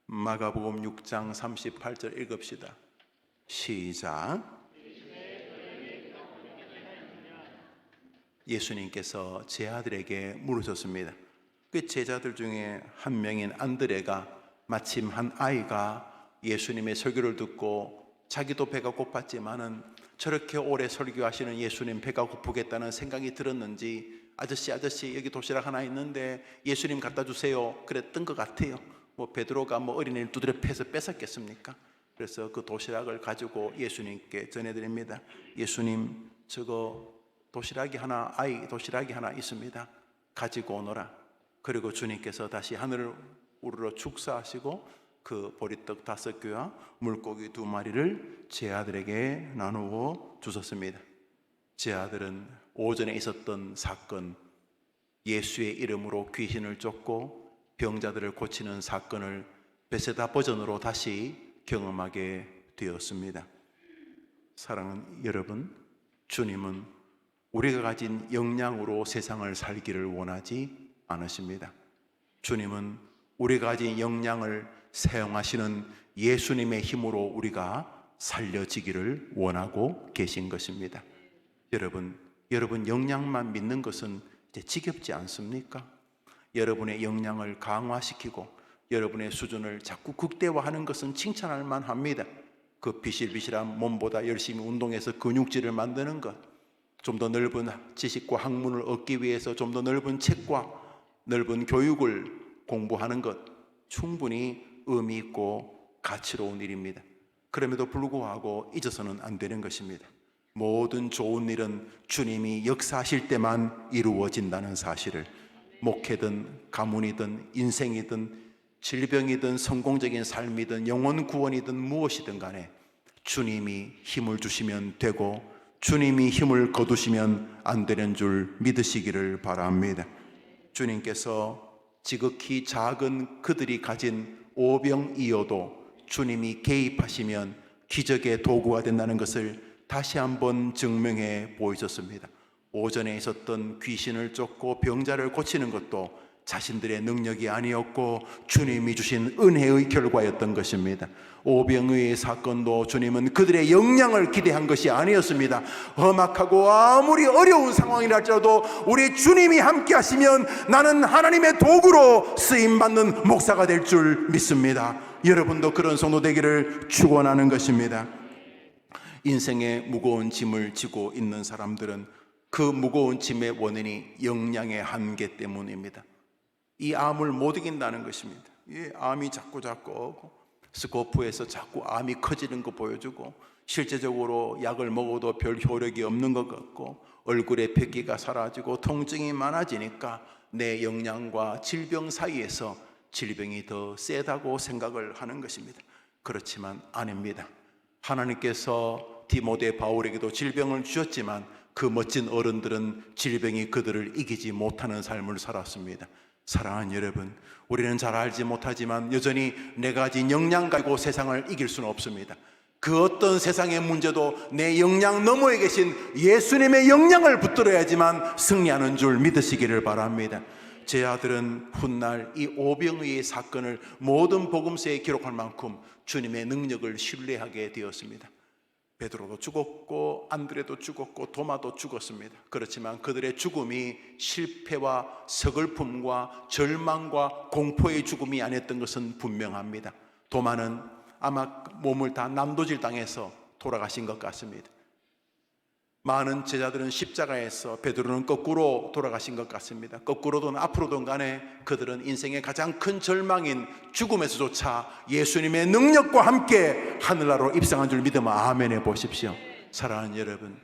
마가복음 6장 38절 읽읍시다. 시작. 예수님께서 제 아들에게 물으셨습니다. 그 제자들 중에 한 명인 안드레가 마침 한 아이가 예수님의 설교를 듣고 자기도 배가 고팠지만은 저렇게 오래 설교하시는 예수님 배가 고프겠다는 생각이 들었는지 아저씨 여기 도시락 하나 있는데 예수님 갖다 주세요 그랬던 것 같아요. 뭐 베드로가 뭐 어린이를 두드려 패서 뺏었겠습니까? 그래서 그 도시락을 가지고 예수님께 전해드립니다. 예수님, 저거 도시락이 하나 있습니다. 가지고 오너라. 그리고 주님께서 다시 하늘을 우러러 축사하시고 그 보리떡 5개와 물고기 2마리를 제 아들에게 나누어 주셨습니다. 제 아들은 오전에 있었던 사건, 예수의 이름으로 귀신을 쫓고 병자들을 고치는 사건을 베세다 버전으로 다시 경험하게 되었습니다. 사랑하는 여러분, 주님은 우리가 가진 역량으로 세상을 살기를 원하지 않으십니다. 주님은 우리가 가진 역량을 사용하시는 예수님의 힘으로 우리가 살려지기를 원하고 계신 것입니다. 여러분 역량만 믿는 것은 이제 지겹지 않습니까? 여러분의 역량을 강화시키고 여러분의 수준을 자꾸 극대화하는 것은 칭찬할 만합니다. 그 비실비실한 몸보다 열심히 운동해서 근육질을 만드는 것, 좀 더 넓은 지식과 학문을 얻기 위해서 좀 더 넓은 책과 넓은 교육을 공부하는 것, 충분히 의미 있고 가치로운 일입니다. 그럼에도 불구하고 잊어서는 안 되는 것입니다. 모든 좋은 일은 주님이 역사하실 때만 이루어진다는 사실을, 목회든 가문이든 인생이든 질병이든 성공적인 삶이든 영혼 구원이든 무엇이든 간에 주님이 힘을 주시면 되고 주님이 힘을 거두시면 안 되는 줄 믿으시기를 바랍니다. 주님께서 지극히 작은 그들이 가진 오병이어도 주님이 개입하시면 기적의 도구가 된다는 것을 다시 한번 증명해 보이셨습니다. 오전에 있었던 귀신을 쫓고 병자를 고치는 것도 자신들의 능력이 아니었고 주님이 주신 은혜의 결과였던 것입니다. 오병이의 사건도 주님은 그들의 역량을 기대한 것이 아니었습니다. 험악하고 아무리 어려운 상황이라 할지라도 우리 주님이 함께 하시면 나는 하나님의 도구로 쓰임받는 목사가 될 줄 믿습니다. 여러분도 그런 성도 되기를 축원하는 것입니다. 인생의 무거운 짐을 지고 있는 사람들은 그 무거운 짐의 원인이 역량의 한계 때문입니다. 이 암을 못 이긴다는 것입니다. 이 암이 자꾸 오고 스코프에서 자꾸 암이 커지는 거 보여주고 실제적으로 약을 먹어도 별 효력이 없는 것 같고 얼굴에 폐기가 사라지고 통증이 많아지니까 내 역량과 질병 사이에서 질병이 더 세다고 생각을 하는 것입니다. 그렇지만 아닙니다. 하나님께서 디모데 바울에게도 질병을 주셨지만 그 멋진 어른들은 질병이 그들을 이기지 못하는 삶을 살았습니다. 사랑하는 여러분, 우리는 잘 알지 못하지만 여전히 내가 가진 역량 가지고 세상을 이길 수는 없습니다. 그 어떤 세상의 문제도 내 역량 너머에 계신 예수님의 역량을 붙들어야지만 승리하는 줄 믿으시기를 바랍니다. 제 아들은 훗날 이 오병이의 사건을 모든 복음서에 기록할 만큼 주님의 능력을 신뢰하게 되었습니다. 베드로도 죽었고 안드레도 죽었고 도마도 죽었습니다. 그렇지만 그들의 죽음이 실패와 서글픔과 절망과 공포의 죽음이 아니었던 것은 분명합니다. 도마는 아마 몸을 다 난도질 당해서 돌아가신 것 같습니다. 많은 제자들은 십자가에서, 베드로는 거꾸로 돌아가신 것 같습니다. 거꾸로든 앞으로든 간에 그들은 인생의 가장 큰 절망인 죽음에서조차 예수님의 능력과 함께 하늘나라로 입성한 줄 믿으면 아멘 해 보십시오. 사랑하는 여러분,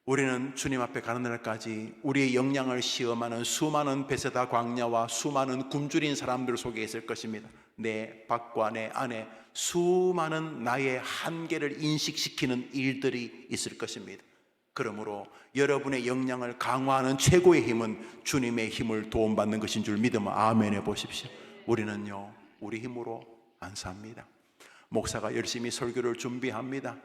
우리는 주님 앞에 가는 날까지 우리의 역량을 시험하는 수많은 베세다 광야와 수많은 굶주린 사람들 속에 있을 것입니다. 내 밖과 내 안에 수많은 나의 한계를 인식시키는 일들이 있을 것입니다. 그러므로 여러분의 역량을 강화하는 최고의 힘은 주님의 힘을 도움받는 것인 줄 믿으면 아멘 해 보십시오. 우리는요, 우리 힘으로 안 삽니다. 목사가 열심히 설교를 준비합니다.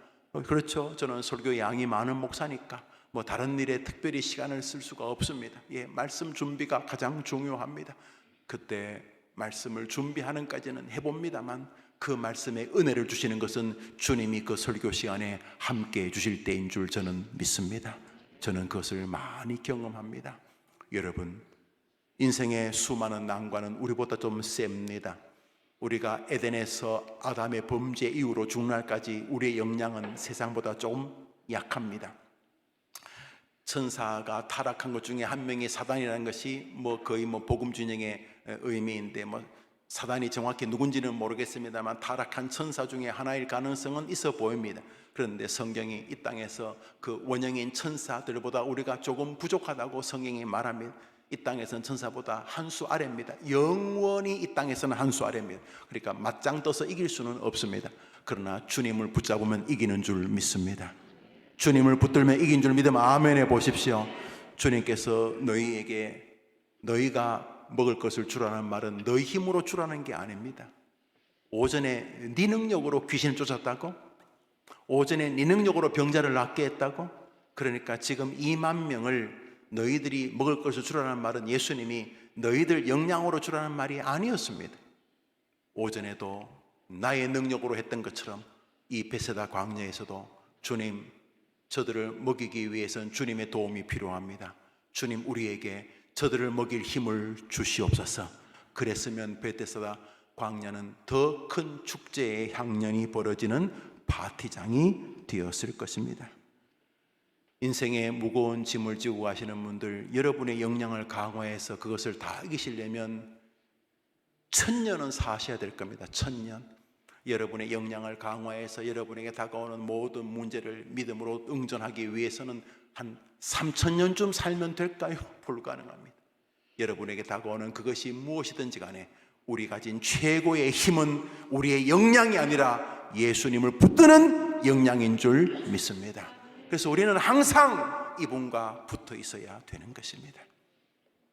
그렇죠. 저는 설교 양이 많은 목사니까 뭐 다른 일에 특별히 시간을 쓸 수가 없습니다. 말씀 준비가 가장 중요합니다. 그때 말씀을 준비하는까지는 해봅니다만 그 말씀에 은혜를 주시는 것은 주님이 그 설교 시간에 함께 해 주실 때인 줄 저는 믿습니다. 저는 그것을 많이 경험합니다. 여러분, 인생의 수많은 난관은 우리보다 좀 셉니다. 우리가 에덴에서 아담의 범죄 이후로 죽날까지 우리의 역량은 세상보다 조금 약합니다. 천사가 타락한 것 중에 한 명이 사단이라는 것이 거의 복음 진영의 의미인데 사단이 정확히 누군지는 모르겠습니다만 타락한 천사 중에 하나일 가능성은 있어 보입니다. 그런데 성경이 이 땅에서 그 원형인 천사들보다 우리가 조금 부족하다고 성경이 말합니다. 이 땅에서는 천사보다 한 수 아래입니다. 영원히 이 땅에서는 한 수 아래입니다. 그러니까 맞짱 떠서 이길 수는 없습니다. 그러나 주님을 붙잡으면 이기는 줄 믿습니다. 주님을 붙들면 이긴 줄 믿으면 아멘 해보십시오. 주님께서 너희에게 너희가 먹을 것을 주라는 말은 너희 힘으로 주라는 게 아닙니다. 오전에 네 능력으로 귀신을 쫓았다고? 오전에 네 능력으로 병자를 낫게 했다고? 그러니까 지금 2만 명을 너희들이 먹을 것을 주라는 말은 예수님이 너희들 역량으로 주라는 말이 아니었습니다. 오전에도 나의 능력으로 했던 것처럼 이 베세다 광야에서도 주님, 저들을 먹이기 위해서는 주님의 도움이 필요합니다. 주님, 우리에게 저들을 먹일 힘을 주시옵소서. 그랬으면 베세다 광야는 더 큰 축제의 향연이 벌어지는 파티장이 되었을 것입니다. 인생의 무거운 짐을 지고 가시는 분들, 여러분의 역량을 강화해서 그것을 다 이기시려면 1000년은 사셔야 될 겁니다. 1000년. 여러분의 역량을 강화해서 여러분에게 다가오는 모든 문제를 믿음으로 응전하기 위해서는 한 3000년쯤 살면 될까요? 불가능합니다. 여러분에게 다가오는 그것이 무엇이든지 간에 우리 가진 최고의 힘은 우리의 역량이 아니라 예수님을 붙드는 역량인 줄 믿습니다. 그래서 우리는 항상 이분과 붙어 있어야 되는 것입니다.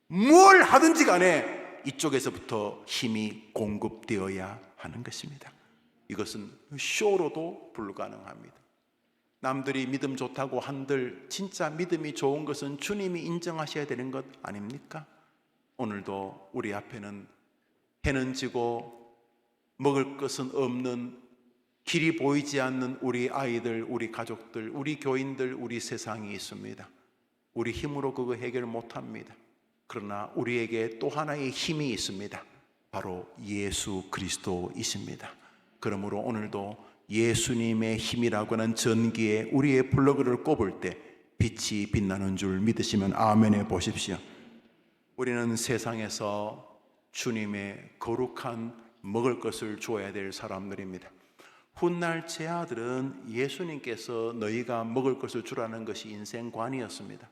뭘 하든지 간에 이쪽에서부터 힘이 공급되어야 하는 것입니다. 이것은 쇼로도 불가능합니다. 남들이 믿음 좋다고 한들 진짜 믿음이 좋은 것은 주님이 인정하셔야 되는 것 아닙니까? 오늘도 우리 앞에는 해는 지고 먹을 것은 없는, 길이 보이지 않는 우리 아이들, 우리 가족들, 우리 교인들, 우리 세상이 있습니다. 우리 힘으로 그거 해결 못합니다. 그러나 우리에게 또 하나의 힘이 있습니다. 바로 예수 그리스도이십니다. 그러므로 오늘도 예수님의 힘이라고 하는 전기에 우리의 플러그를 꼽을 때 빛이 빛나는 줄 믿으시면 아멘 해보십시오. 우리는 세상에서 주님의 거룩한 먹을 것을 주어야 될 사람들입니다. 훗날 제 아들은 예수님께서 너희가 먹을 것을 주라는 것이 인생관이었습니다.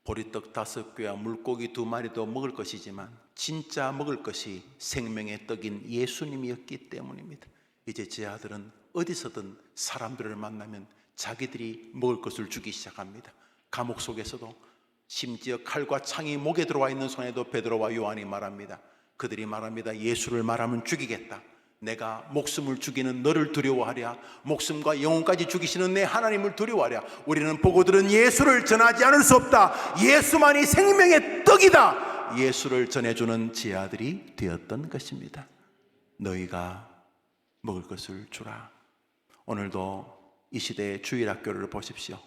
보리떡 5개와 물고기 2마리도 먹을 것이지만 진짜 먹을 것이 생명의 떡인 예수님이었기 때문입니다. 이제 제 아들은 어디서든 사람들을 만나면 자기들이 먹을 것을 주기 시작합니다. 감옥 속에서도 심지어 칼과 창이 목에 들어와 있는 손에도 베드로와 요한이 말합니다. 그들이 말합니다. 예수를 말하면 죽이겠다. 내가 목숨을 죽이는 너를 두려워하랴. 목숨과 영혼까지 죽이시는 내 하나님을 두려워하랴. 우리는 보고 들은 예수를 전하지 않을 수 없다. 예수만이 생명의 떡이다. 예수를 전해주는 제 아들이 되었던 것입니다. 너희가 먹을 것을 주라. 오늘도 이 시대의 주일학교를 보십시오.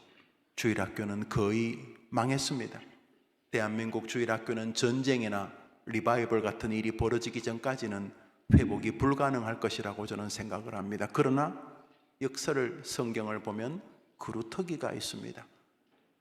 주일학교는 거의 망했습니다. 대한민국 주일학교는 전쟁이나 리바이벌 같은 일이 벌어지기 전까지는 회복이 불가능할 것이라고 저는 생각을 합니다. 그러나 역사를, 성경을 보면 그루터기가 있습니다.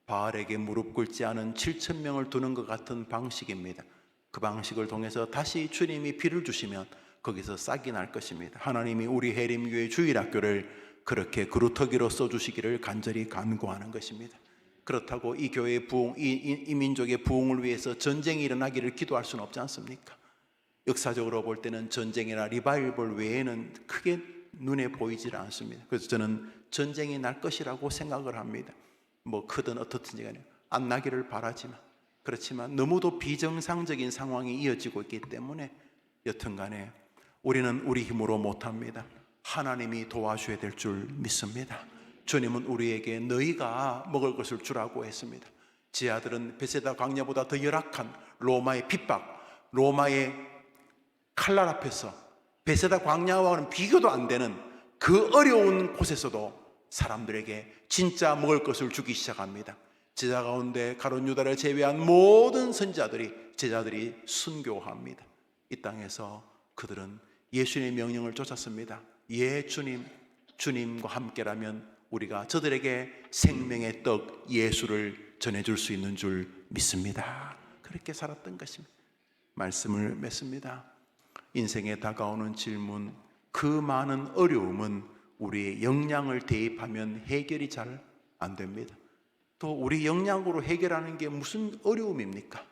바알에게 무릎 꿇지 않은 7,000명을 두는 것 같은 방식입니다. 그 방식을 통해서 다시 주님이 비를 주시면 거기서 싹이 날 것입니다. 하나님이 우리 해림교회 주일학교를 그렇게 그루터기로 써주시기를 간절히 간구하는 것입니다. 그렇다고 이 교회의 부흥, 이 민족의 부흥을 위해서 전쟁이 일어나기를 기도할 수는 없지 않습니까? 역사적으로 볼 때는 전쟁이나 리바이벌 외에는 크게 눈에 보이질 않습니다. 그래서 저는 전쟁이 날 것이라고 생각을 합니다. 뭐 크든 어떻든지 간에 안 나기를 바라지만, 그렇지만 너무도 비정상적인 상황이 이어지고 있기 때문에 여튼 간에 우리는 우리 힘으로 못합니다. 하나님이 도와줘야 될 줄 믿습니다. 주님은 우리에게 너희가 먹을 것을 주라고 했습니다. 제 아들은 베세다 광야보다 더 열악한 로마의 핍박, 로마의 칼날 앞에서 베세다 광야와는 비교도 안 되는 그 어려운 곳에서도 사람들에게 진짜 먹을 것을 주기 시작합니다. 제자 가운데 가룟 유다를 제외한 모든 선지자들이, 제자들이 순교합니다. 이 땅에서 그들은 예수님의 명령을 쫓았습니다. 예, 주님, 주님과 함께라면 우리가 저들에게 생명의 떡 예수를 전해줄 수 있는 줄 믿습니다. 그렇게 살았던 것입니다. 말씀을 맺습니다. 인생에 다가오는 질문, 그 많은 어려움은 우리의 역량을 대입하면 해결이 잘 안 됩니다. 또 우리 역량으로 해결하는 게 무슨 어려움입니까?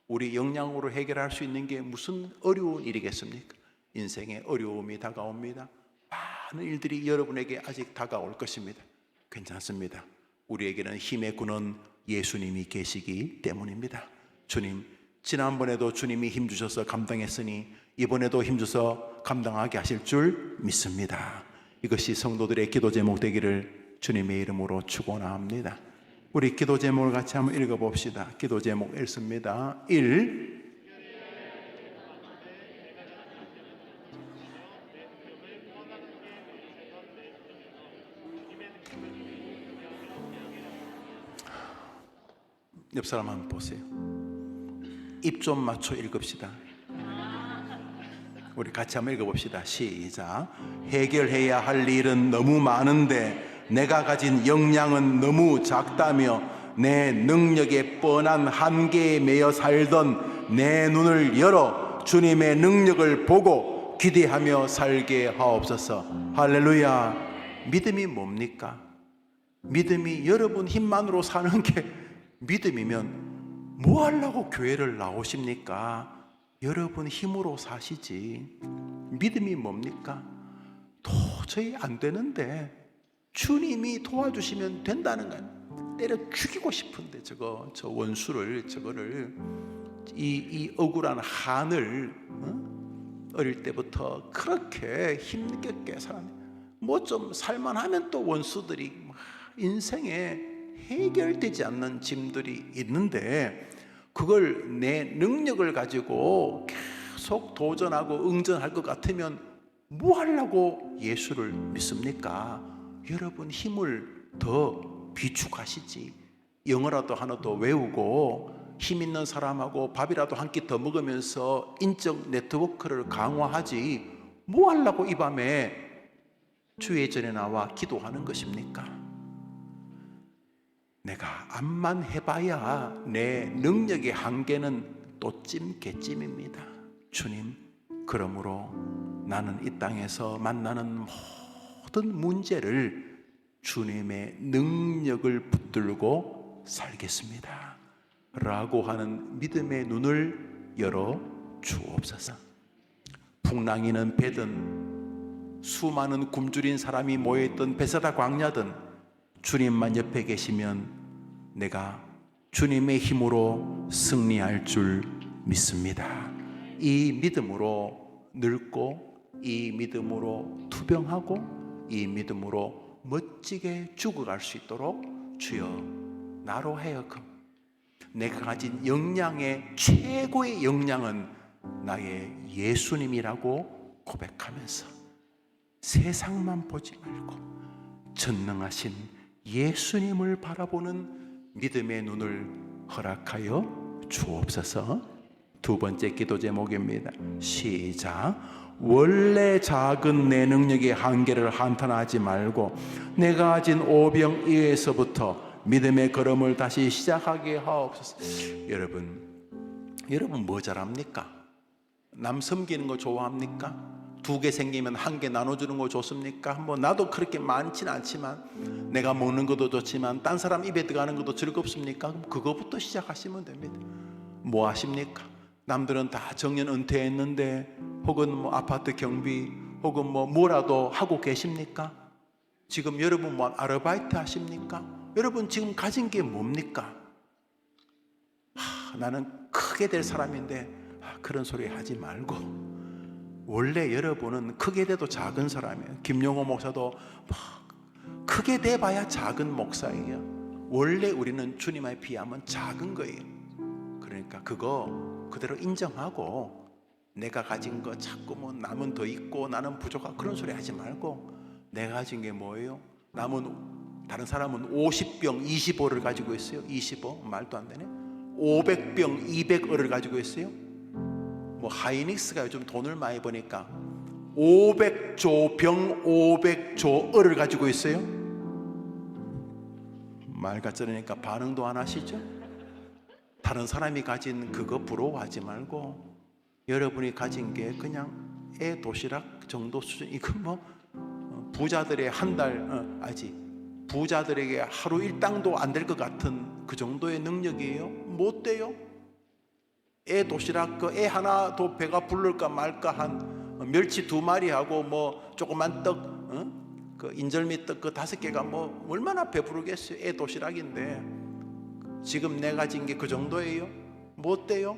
우리 역량으로 해결할 수 있는 게 무슨 어려운 일이겠습니까? 인생에 어려움이 다가옵니다. 많은 일들이 여러분에게 아직 다가올 것입니다. 괜찮습니다. 우리에게는 힘의 근원 예수님이 계시기 때문입니다. 주님, 지난번에도 주님이 힘주셔서 감당했으니 이번에도 힘주셔서 감당하게 하실 줄 믿습니다. 이것이 성도들의 기도 제목 되기를 주님의 이름으로 축원합니다. 우리 기도 제목을 같이 한번 읽어봅시다. 기도 제목 읽습니다. 1. 옆 사람 한번 보세요. 입 좀 맞춰 읽읍시다. 우리 같이 한번 읽어봅시다. 시작. 해결해야 할 일은 너무 많은데 내가 가진 역량은 너무 작다며 내 능력의 뻔한 한계에 매여 살던 내 눈을 열어 주님의 능력을 보고 기대하며 살게 하옵소서. 할렐루야. 믿음이 뭡니까? 믿음이 여러분 힘만으로 사는 게 믿음이면 뭐 하려고 교회를 나오십니까? 여러분 힘으로 사시지. 믿음이 뭡니까? 도저히 안 되는데 주님이 도와주시면 된다는 거예요. 때려 죽이고 싶은데 저 원수를, 저거를, 이 억울한 한을 어릴 때부터 그렇게 힘겹게 살았네. 뭐 좀 살만하면 또 원수들이 인생에 해결되지 않는 짐들이 있는데 그걸 내 능력을 가지고 계속 도전하고 응전할 것 같으면 뭐 하려고 예수를 믿습니까? 여러분 힘을 더 비축하시지. 영어라도 하나 더 외우고 힘 있는 사람하고 밥이라도 한 끼 더 먹으면서 인적 네트워크를 강화하지 뭐 하려고 이 밤에 주의 전에 나와 기도하는 것입니까? 내가 암만 해봐야 내 능력의 한계는 또 찜개찜입니다. 주님, 그러므로 나는 이 땅에서 만나는 모든 문제를 주님의 능력을 붙들고 살겠습니다 라고 하는 믿음의 눈을 열어 주옵소서. 풍랑이는 배든 수많은 굶주린 사람이 모여있던 베세다 광야든 주님만 옆에 계시면 내가 주님의 힘으로 승리할 줄 믿습니다. 이 믿음으로 늙고 이 믿음으로 투병하고 이 믿음으로 멋지게 죽어갈 수 있도록 주여 나로 하여금 내가 가진 역량의 최고의 역량은 나의 예수님이라고 고백하면서 세상만 보지 말고 전능하신 예수님을 바라보는 믿음의 눈을 허락하여 주옵소서. 두 번째 기도 제목입니다. 시작. 원래 작은 내 능력의 한계를 한탄하지 말고 내가 가진 오병이어에서부터 믿음의 걸음을 다시 시작하게 하옵소서. 여러분 뭐 잘합니까? 남 섬기는 거 좋아합니까? 2개 생기면 1개 나눠주는 거 좋습니까? 뭐 나도 그렇게 많지는 않지만 내가 먹는 것도 좋지만 딴 사람 입에 들어가는 것도 즐겁습니까? 그럼 그거부터 시작하시면 됩니다. 뭐 하십니까? 남들은 다 정년 은퇴했는데 혹은 뭐 아파트 경비 혹은 뭐라도 하고 계십니까? 지금 여러분 뭐 아르바이트 하십니까? 여러분 지금 가진 게 뭡니까? 나는 크게 될 사람인데 그런 소리 하지 말고 원래 여러분은 크게 돼도 작은 사람이에요. 김용호 목사도 크게 돼봐야 작은 목사예요. 원래 우리는 주님에 비하면 작은 거예요. 그러니까 그거 그대로 인정하고 내가 가진 거 자꾸 뭐 남은 더 있고 나는 부족하고 그런 소리 하지 말고 내가 가진 게 뭐예요? 다른 사람은 50병 25를 가지고 있어요. 25 말도 안 되네. 500병 200을을 가지고 있어요. 뭐 하이닉스가 요즘 돈을 많이 버니까 500조 병 500조 을을 가지고 있어요. 말 같으니까 반응도 안 하시죠? 다른 사람이 가진 그거 부러워하지 말고 여러분이 가진 게 그냥 애 도시락 정도 수준. 이거 뭐 부자들의 한 달 부자들에게 하루 일당도 안 될 것 같은 그 정도의 능력이에요? 못 돼요? 애 도시락 그 애 하나 더 배가 부를까 말까 한 멸치 2마리하고 뭐 조그만 떡 그 인절미 떡 그 5개가 뭐 얼마나 배부르겠어요. 애 도시락인데 지금 내가 가진 게 그 정도예요? 못 돼요?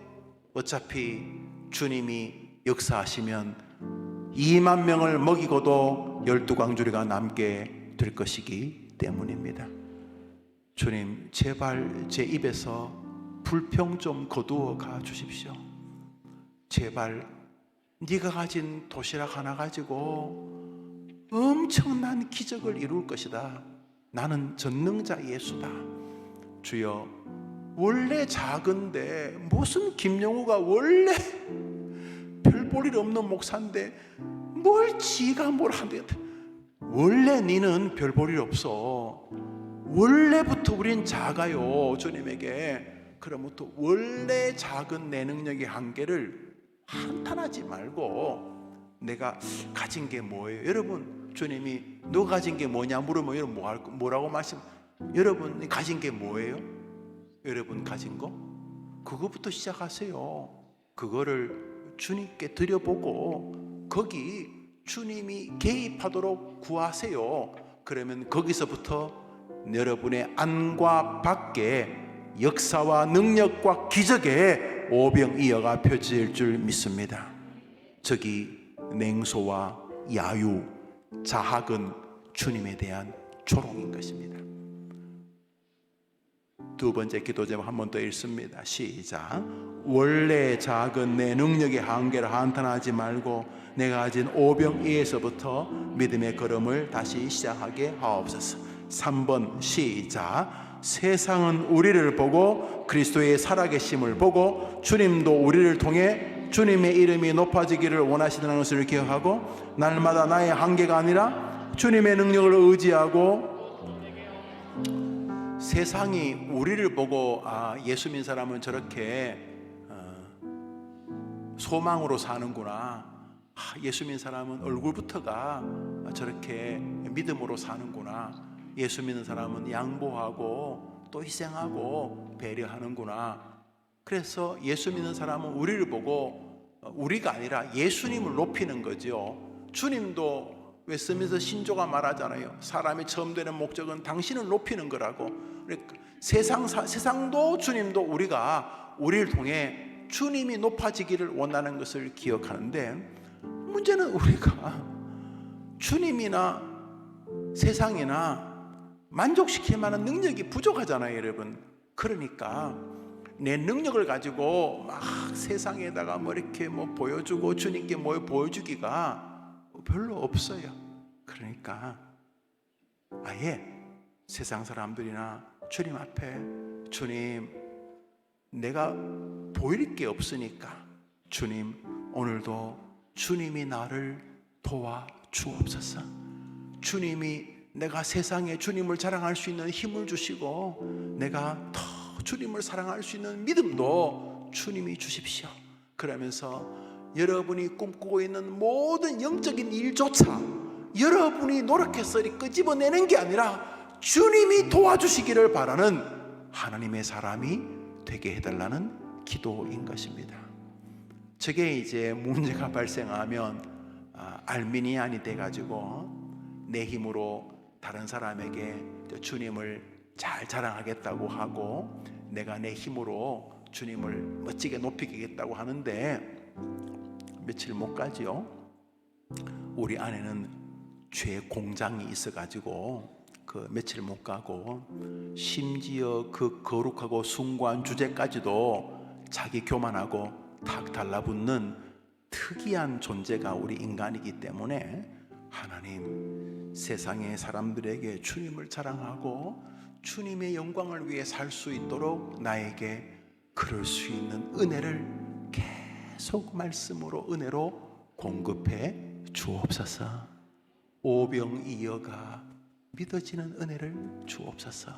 어차피 주님이 역사하시면 2만 명을 먹이고도 12광주리가 남게 될 것이기 때문입니다. 주님 제발 제 입에서 불평 좀 거두어 가 주십시오. 제발 네가 가진 도시락 하나 가지고 엄청난 기적을 이룰 것이다. 나는 전능자 예수다. 주여, 원래 작은데 무슨 김영우가 원래 별 볼 일 없는 목사인데 뭘 지가 뭘 한대. 원래 니는 별 볼 일 없어. 원래부터 우린 작아요. 주님에게. 그러므로 원래 작은 내 능력의 한계를 한탄하지 말고 내가 가진 게 뭐예요? 여러분, 주님이 너 가진 게 뭐냐 물으면 여러분 뭐라고 말씀? 여러분 가진 게 뭐예요? 여러분 가진 거? 그거부터 시작하세요. 그거를 주님께 드려보고 거기 주님이 개입하도록 구하세요. 그러면 거기서부터 여러분의 안과 밖에 역사와 능력과 기적의 오병이어가 펼쳐질 줄 믿습니다. 저기 냉소와 야유, 자학은 주님에 대한 조롱인 것입니다. 두 번째 기도 제목 한 번 더 읽습니다. 시작. 원래 작은 내 능력의 한계를 한탄하지 말고 내가 가진 오병이에서부터 믿음의 걸음을 다시 시작하게 하옵소서. 3번 시작. 세상은 우리를 보고 그리스도의 살아계심을 보고 주님도 우리를 통해 주님의 이름이 높아지기를 원하시는 것을 기억하고 날마다 나의 한계가 아니라 주님의 능력을 의지하고 세상이 우리를 보고 예수 믿는 사람은 저렇게 소망으로 사는구나. 예수 믿는 사람은 얼굴부터가 저렇게 믿음으로 사는구나. 예수 믿는 사람은 양보하고 또 희생하고 배려하는구나. 그래서 예수 믿는 사람은 우리를 보고 우리가 아니라 예수님을 높이는 거죠. 주님도 웨스트민스터 신조가 말하잖아요. 사람이 처음 되는 목적은 당신을 높이는 거라고. 그러니까 세상도 주님도 우리를 통해 주님이 높아지기를 원하는 것을 기억하는데, 문제는 우리가 주님이나 세상이나 만족시킬 만한 능력이 부족하잖아요, 여러분. 그러니까 내 능력을 가지고 막 세상에다가 뭐 이렇게 뭐 보여주고 주님께 뭐 보여주기가 별로 없어요. 그러니까 아예 세상 사람들이나 주님 앞에, 주님 내가 보일 게 없으니까 주님 오늘도 주님이 나를 도와 주옵소서. 주님이 내가 세상에 주님을 자랑할 수 있는 힘을 주시고 내가 더 주님을 사랑할 수 있는 믿음도 주님이 주십시오. 그러면서 여러분이 꿈꾸고 있는 모든 영적인 일조차 여러분이 노력해서 끄집어내는 게 아니라 주님이 도와주시기를 바라는 하나님의 사람이 되게 해달라는 기도인 것입니다. 저게 이제 문제가 발생하면 알미니안이 돼가지고 내 힘으로 다른 사람에게 주님을 잘 자랑하겠다고 하고 내가 내 힘으로 주님을 멋지게 높이겠다고 하는데 며칠 못 가지요. 우리 안에는 죄 공장이 있어가지고 그 며칠 못 가고 심지어 그 거룩하고 숭고한 주제까지도 자기 교만하고 탁 달라붙는 특이한 존재가 우리 인간이기 때문에 하나님, 세상의 사람들에게 주님을 자랑하고 주님의 영광을 위해 살 수 있도록 나에게 그럴 수 있는 은혜를 계속 말씀으로, 은혜로 공급해 주옵소서. 오병이어가 믿어지는 은혜를 주옵소서.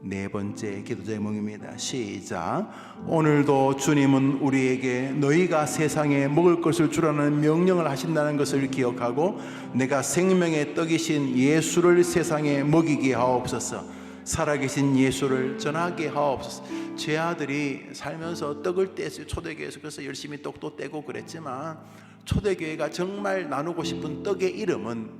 네 번째 기도 제목입니다. 시작. 오늘도 주님은 우리에게 너희가 세상에 먹을 것을 주라는 명령을 하신다는 것을 기억하고 내가 생명의 떡이신 예수를 세상에 먹이게 하옵소서. 살아계신 예수를 전하게 하옵소서. 제 아들이 살면서 떡을 떼서 초대교회에서 그래서 열심히 떡도 떼고 그랬지만 초대교회가 정말 나누고 싶은 떡의 이름은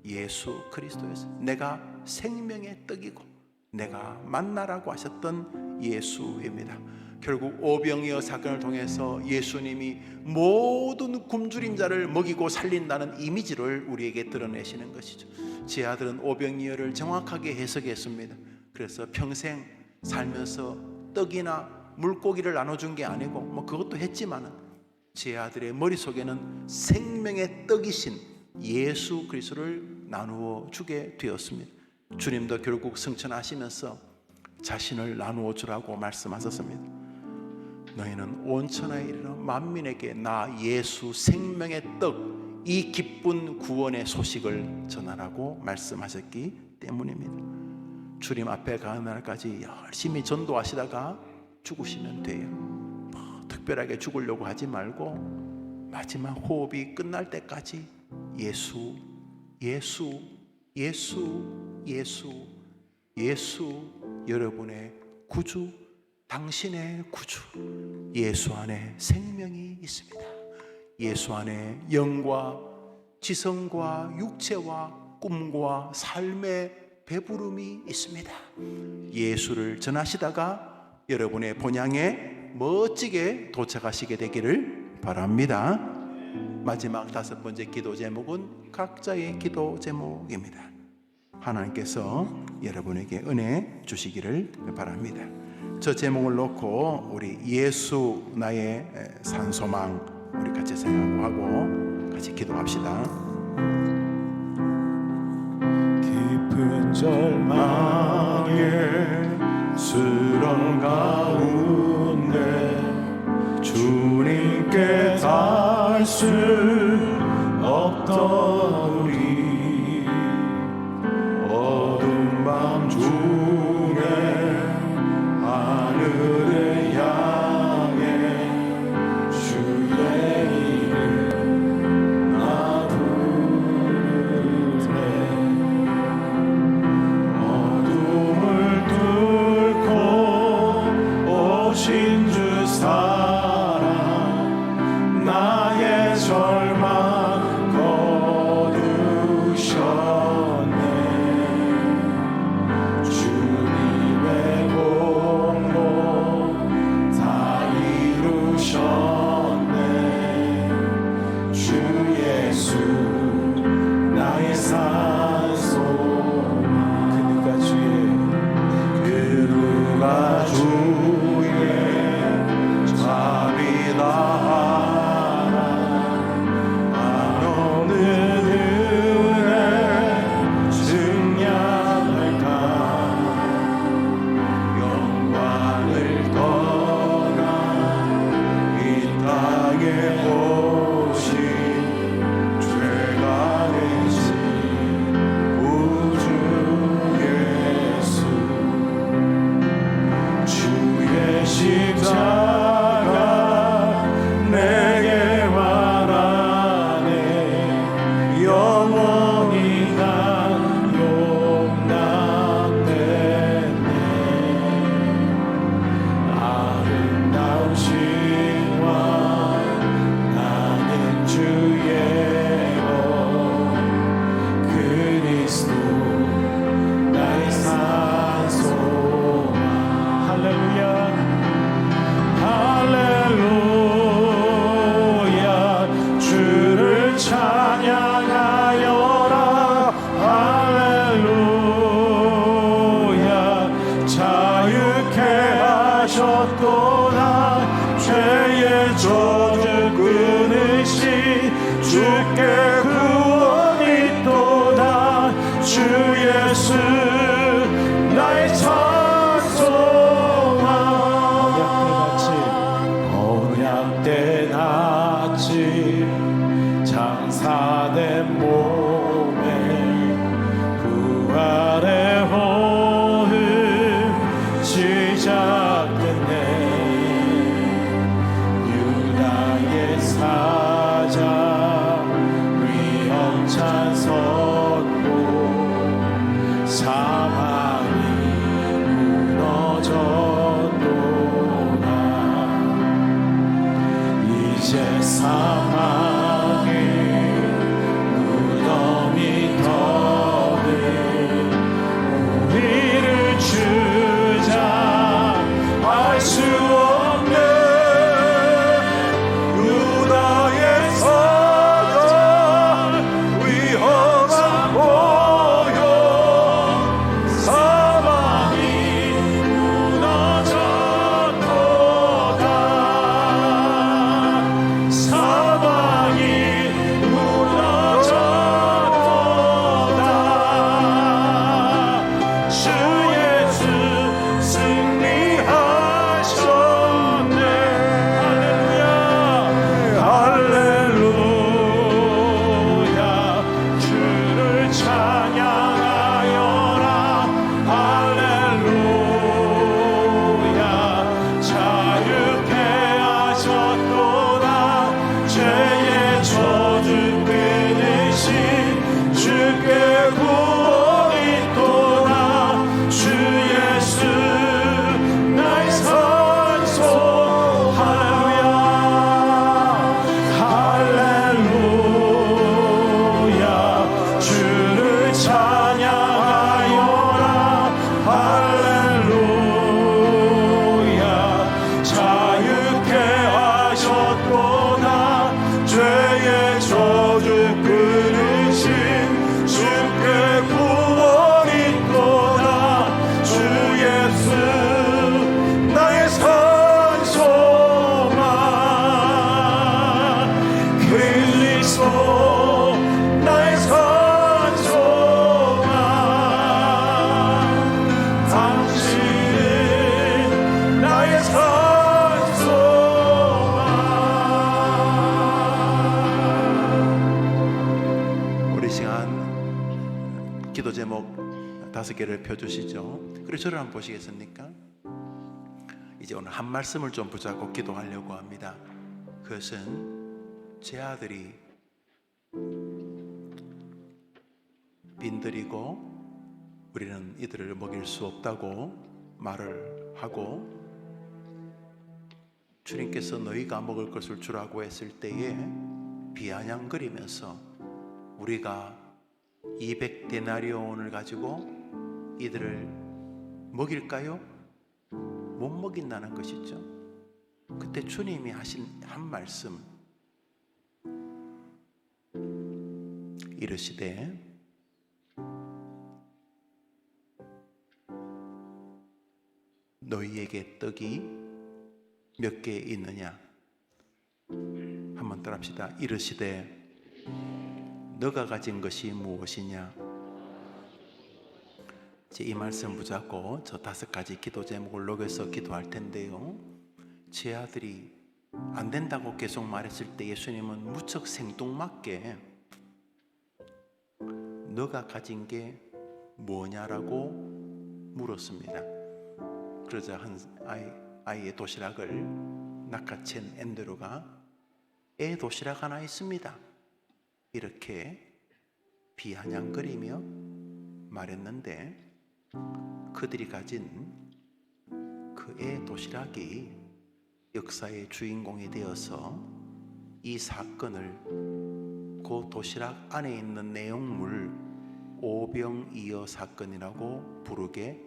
예수 그리스도였어요. 내가 생명의 떡이고 내가 만나라고 하셨던 예수입니다. 결국 오병이어 사건을 통해서 예수님이 모든 굶주린 자를 먹이고 살린다는 이미지를 우리에게 드러내시는 것이죠. 제 아들은 오병이어를 정확하게 해석했습니다. 그래서 평생 살면서 떡이나 물고기를 나눠준 게 아니고 뭐 그것도 했지만은 제 아들의 머릿속에는 생명의 떡이신 예수 그리스도를 나누어 주게 되었습니다. 주님도 결국 승천하시면서 자신을 나누어 주라고 말씀하셨습니다. 너희는 온 천하에 이르러 만민에게 나 예수 생명의 떡 이 기쁜 구원의 소식을 전하라고 말씀하셨기 때문입니다. 주님 앞에 가는 날까지 열심히 전도하시다가 죽으시면 돼요. 뭐 특별하게 죽으려고 하지 말고 마지막 호흡이 끝날 때까지 예수, 예수, 예수, 예수, 예수, 여러분의 구주, 당신의 구주, 예수 안에 생명이 있습니다. 예수 안에 영과 지성과 육체와 꿈과 삶의 배부름이 있습니다. 예수를 전하시다가 여러분의 본향에 멋지게 도착하시게 되기를 바랍니다. 마지막 다섯 번째 기도 제목은 각자의 기도 제목입니다. 하나님께서 여러분에게 은혜 주시기를 바랍니다. 저 제목을 놓고 우리 예수 나의 산소망 우리 같이 생각하고 같이 기도합시다. 깊은 절망에 수렁 가운데 주님께 닿을 수 없던 우리 어두운 밤 중에 하늘을 향해 주의 이름 나 부르네. 어둠을 뚫고 오신 주 사랑 나의 절망 거두셨네. 주님의 공로 다 이루셨네. 주 예수 나의 산소망. 그누가 주의 자비다 하나 안 없는 은혜 증량할까. 영광을 떠나 이 땅에 오신 죄가 되신 우주 예수. 주의 십자가 내게 말하네. 영원히 난 용납됐네. 아름다운 신과 나는 주의 것 그리스도 나의 산소망. 할렐루야 할렐루야 주를 찬양하여라. 할렐루야 자유케 하셨도다. 죄의 저주 끊으신 주께 구원이 있도다. 주 예수 나의 찬송아. 언약된 아침 장사된 몸에 부활의 호흡 시작됐네. 유다의 사자 위험찬 선고 사망이 무너졌도다. 이제 사망의 무덤이 더는 우리를 주장할 수 없네. 유다의 사자 위험한 고요 사망이 무너졌도다. 사망이 무너졌도다. 주 예수 승리하셨네. 할렐루야. 할렐루야. 주를 찬양하여라. 할렐루야. 자유케 하셨도다. 죄의 저주 끊으신 주께 구원이 있도다. 주 예수 나의 산소. 할렐루야. 할렐루야. 주를 찬양하여라. 할렐루야. 자유케 하셨도다. 죄의 저주 끊으신 주께 구원이 있도다. 주 예수 나의 산소만 그리스도 나의 산소만 당신은 나의 산소만. 우리 시간 기도 제목 5개를 펴주시죠. 그리고 저를 한번 보시겠습니까? 이제 오늘 한 말씀을 좀 붙잡고 기도하려고 합니다. 그것은 제 아들이 빈들이고 우리는 이들을 먹일 수 없다고 말을 하고 주님께서 너희가 먹을 것을 주라고 했을 때에 비아냥거리면서 우리가 200데나리온을 가지고 이들을 먹일까요? 못 먹인다는 것이죠. 그때 주님이 하신 한 말씀, 이르시되 너희에게 떡이 몇 개 있느냐? 한번 따라합시다. 이르시되 너가 가진 것이 무엇이냐? 이제 이 말씀 붙잡고 저 5가지 기도 제목을 녹여서 기도할 텐데요. 제 아들이 안 된다고 계속 말했을 때 예수님은 무척 생뚱맞게 너가 가진 게 뭐냐라고 물었습니다. 그러자 한 아이의 도시락을 낚아챈 앤드루가 애 도시락 하나 있습니다. 이렇게 비아냥거리며 말했는데 그들이 가진 그 애 도시락이 역사의 주인공이 되어서 이 사건을 그 도시락 안에 있는 내용물 오병이어 사건이라고 부르게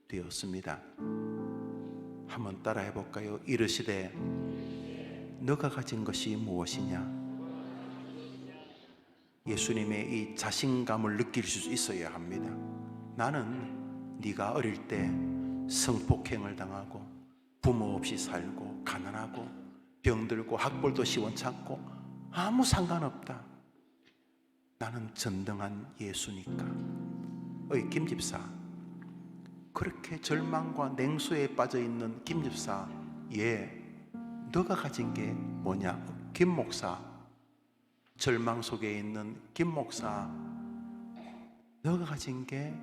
되었습니다. 한번 따라 해볼까요? 이르시되 너가 가진 것이 무엇이냐? 예수님의 이 자신감을 느낄 수 있어야 합니다. 나는 네가 어릴 때 성폭행을 당하고 부모 없이 살고 가난하고 병들고 학벌도 시원찮고 아무 상관없다. 나는 전능한 예수니까. 어이 김 집사, 그렇게 절망과 냉소에 빠져있는 김 집사, 너가 가진 게 뭐냐? 김 목사, 절망 속에 있는 김 목사, 너가 가진 게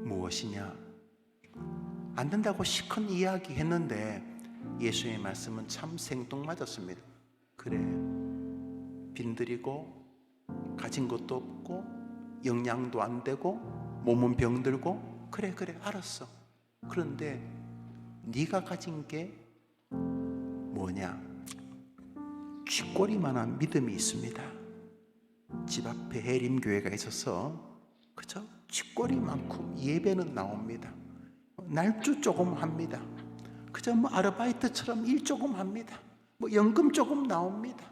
무엇이냐? 안 된다고 시큰 이야기했는데 예수의 말씀은 참 생뚱맞았습니다. 그래, 빈들이고 가진 것도 없고 영양도 안 되고 몸은 병들고 그래 알았어. 그런데 네가 가진 게 뭐냐? 쥐꼬리만한 믿음이 있습니다. 집 앞에 해림교회가 있어서 그저 쥐꼬리만큼 예배는 나옵니다. 날주 조금 합니다. 그저 뭐 아르바이트처럼 일 조금 합니다. 뭐 연금 조금 나옵니다.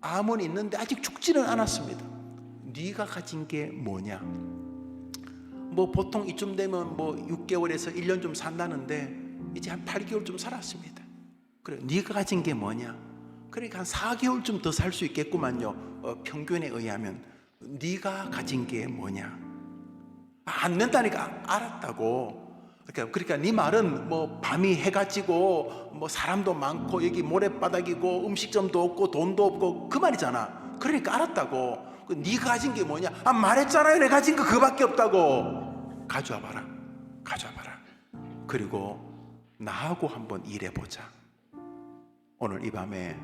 암은 있는데 아직 죽지는 않았습니다. 네가 가진 게 뭐냐? 뭐 보통 이쯤 되면 뭐 6개월에서 1년 좀 산다는데 이제 한 8개월 좀 살았습니다. 그래, 네가 가진 게 뭐냐? 그러니까 한 4개월쯤 더 살 수 있겠구만요. 평균에 의하면. 네가 가진 게 뭐냐? 안 된다니까. 알았다고. 그러니까 네 말은 뭐 밤이 해가 지고 뭐 사람도 많고 여기 모래바닥이고 음식점도 없고 돈도 없고 그 말이잖아. 그러니까 알았다고. 네가 가진 게 뭐냐? 말했잖아요. 내가 가진 거 그거밖에 없다고. 가져와 봐라. 그리고 나하고 한번 일해보자. 오늘 이 밤에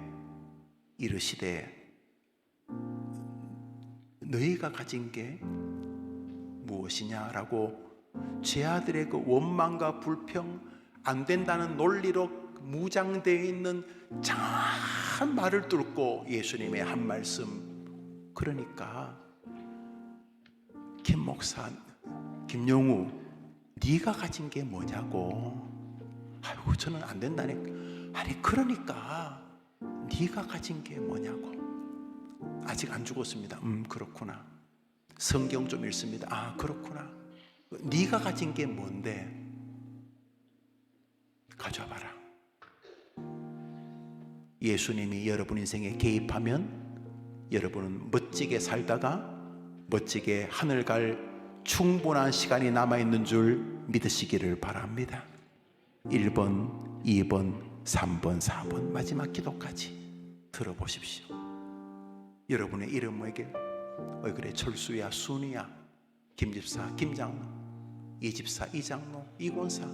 이르시되 너희가 가진 게 무엇이냐라고 제 아들의 그 원망과 불평, 안 된다는 논리로 무장되어 있는 장한 말을 뚫고 예수님의 한 말씀. 그러니까 김 목사, 김용우, 네가 가진 게 뭐냐고. 아이고 저는 안 된다니까. 아니 그러니까 네가 가진 게 뭐냐고. 아직 안 죽었습니다. 그렇구나. 성경 좀 읽습니다. 아 그렇구나. 네가 가진 게 뭔데? 가져와 봐라. 예수님이 여러분 인생에 개입하면 여러분은 멋지게 살다가 멋지게 하늘 갈 충분한 시간이 남아있는 줄 믿으시기를 바랍니다. 1번, 2번, 3번, 4번 마지막 기도까지 들어보십시오. 여러분의 이름 뭐에게? 그래 철수야, 순이야, 김집사, 김장로, 이집사, 이장로, 이권사.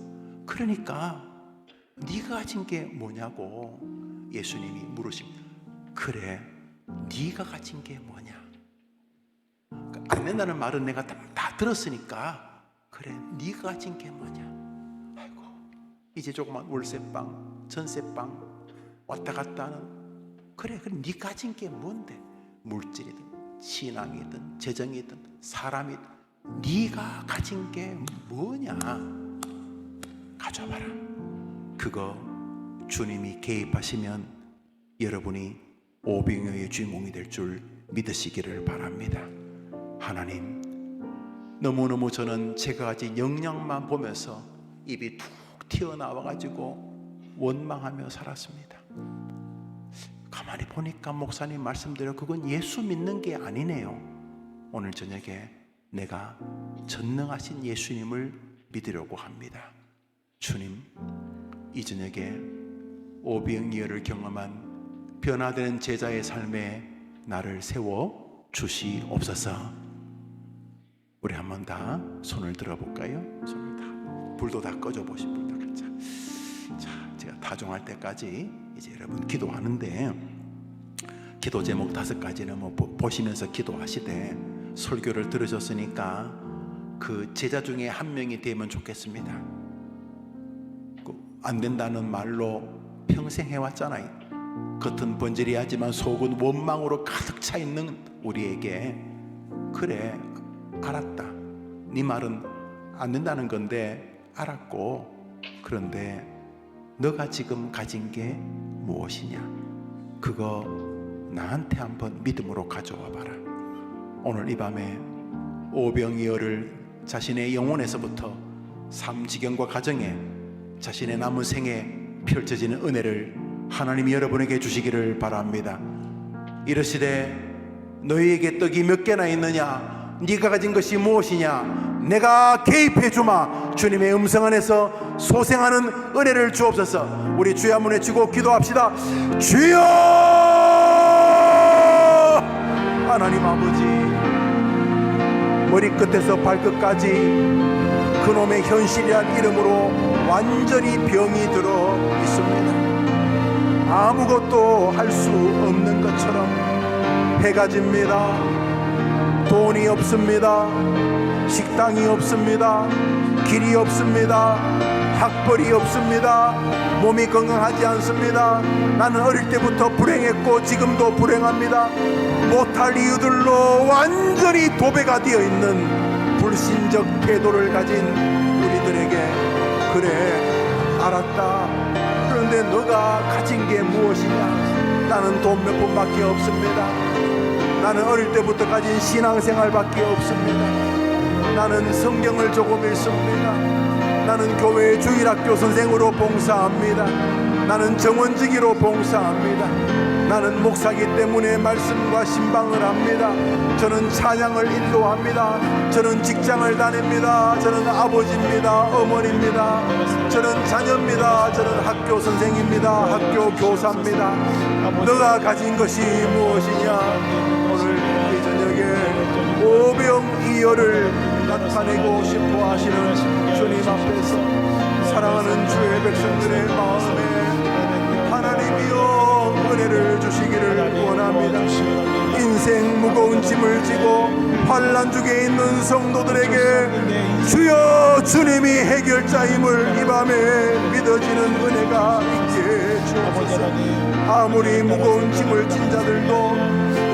그러니까 네가 가진 게 뭐냐고 예수님이 물으십니다. 그래, 네가 가진 게 뭐냐? 안 된다는 말은 내가 다 들었으니까 그래, 네가 가진 게 뭐냐? 아이고 이제 조그만 월세방, 전세방 왔다 갔다 하는 그래 네 가진 게 뭔데? 물질이든 신앙이든 재정이든 사람이든 네가 가진 게 뭐냐? 가져봐라. 그거 주님이 개입하시면 여러분이 오병이어의 주인공이 될 줄 믿으시기를 바랍니다. 하나님, 너무너무 저는 제가 가진 역량만 보면서 입이 툭 튀어나와가지고 원망하며 살았습니다. 가만히 보니까 목사님 말씀대로 그건 예수 믿는 게 아니네요. 오늘 저녁에 내가 전능하신 예수님을 믿으려고 합니다. 주님, 이 저녁에 오병이어를 경험한 변화되는 제자의 삶에 나를 세워 주시옵소서. 우리 한번 다 손을 들어볼까요? 손을 다, 불도 다 꺼져 보시고. 자, 제가 타종할 때까지 이제 여러분 기도하는데 기도 제목 5가지는 뭐 보시면서 기도하시되 설교를 들으셨으니까 그 제자 중에 한 명이 되면 좋겠습니다. 안 된다는 말로 평생 해왔잖아요. 겉은 번지르하지만 속은 원망으로 가득 차 있는 우리에게 그래, 알았다. 네 말은 안 된다는 건데 알았고, 그런데 너가 지금 가진 게 무엇이냐? 그거 나한테 한번 믿음으로 가져와 봐라. 오늘 이 밤에 오병이어를 자신의 영혼에서부터 삶 지경과 가정에 자신의 남은 생에 펼쳐지는 은혜를 하나님이 여러분에게 주시기를 바랍니다. 이르시되 너희에게 떡이 몇 개나 있느냐, 네가 가진 것이 무엇이냐, 내가 개입해 주마. 주님의 음성 안에서 소생하는 은혜를 주옵소서. 우리 주여 한번 외치고 기도합시다. 주여! 하나님 아버지, 머리끝에서 발끝까지 그놈의 현실이란 이름으로 완전히 병이 들어 있습니다. 아무것도 할 수 없는 것처럼 해가 집니다. 돈이 없습니다. 식당이 없습니다. 길이 없습니다. 학벌이 없습니다. 몸이 건강하지 않습니다. 나는 어릴 때부터 불행했고 지금도 불행합니다. 못할 이유들로 완전히 도배가 되어 있는 불신적 태도를 가진 우리들에게, 그래 알았다, 그런데 너가 가진 게 무엇이냐? 나는 돈 몇 푼밖에 없습니다. 나는 어릴 때부터 가진 신앙생활밖에 없습니다. 나는 성경을 조금 읽습니다. 나는 교회 주일학교 선생으로 봉사합니다. 나는 정원지기로 봉사합니다. 나는 목사기 때문에 말씀과 신방을 합니다. 저는 찬양을 인도합니다. 저는 직장을 다닙니다. 저는 아버지입니다. 어머니입니다. 저는 자녀입니다. 저는 학교 선생입니다. 학교 교사입니다. 너가 가진 것이 무엇이냐? 오늘 이 저녁에 오병이어를 나타내고 싶어 하시는 주님 앞에서 사랑하는 주의 백성들의 마음에 하나님이여 은혜를 주시기를 원합니다. 인생 무거운 짐을 지고 환난 중에 있는 성도들에게 주여 주님이 해결자임을 이 밤에 믿어지는 은혜가 있게 주옵소서. 아무리 무거운 짐을 진 자들도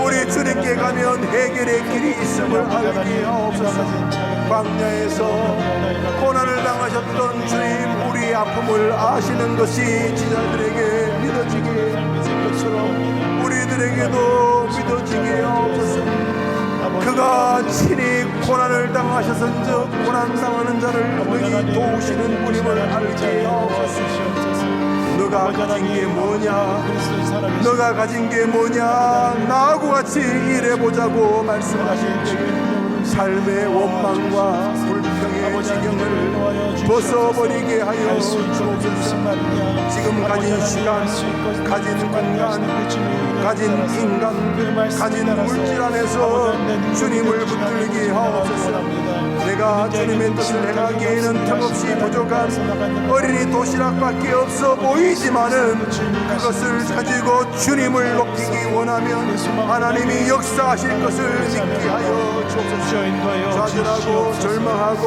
우리 주님께 가면 해결의 길이 있음을 알게 하옵소서. 광야에서 고난을 당하셨던 주님, 우리 아픔을 아시는 것이 지자들에게 믿어지게 될 것처럼 우리들에게도 믿어지게 하옵소서. 그가 친히 고난을 당하셨은즉 고난 당하는 자를 능히 도우시는 분임을 알게 하옵소서. 너가 가진 게 뭐냐? 너가 가진 게 뭐냐? 나하고 같이 일해보자고 말씀하신 때 삶의 원망과 불평의 지경을 벗어버리게 하여 주옵소서. 지금 가진 시간, 가진 공간, 가진 인간, 가진 물질 안에서 주님을 붙들게 하옵소서. 내가 주님의 뜻을 행하기에는 턱없이 부족한 어린이 도시락밖에 없어 보이지만은 그것을 가지고 주님을 높이기 원하면 하나님이 역사하실 것을 믿게 하여 주옵소서. 좌절하고 절망하고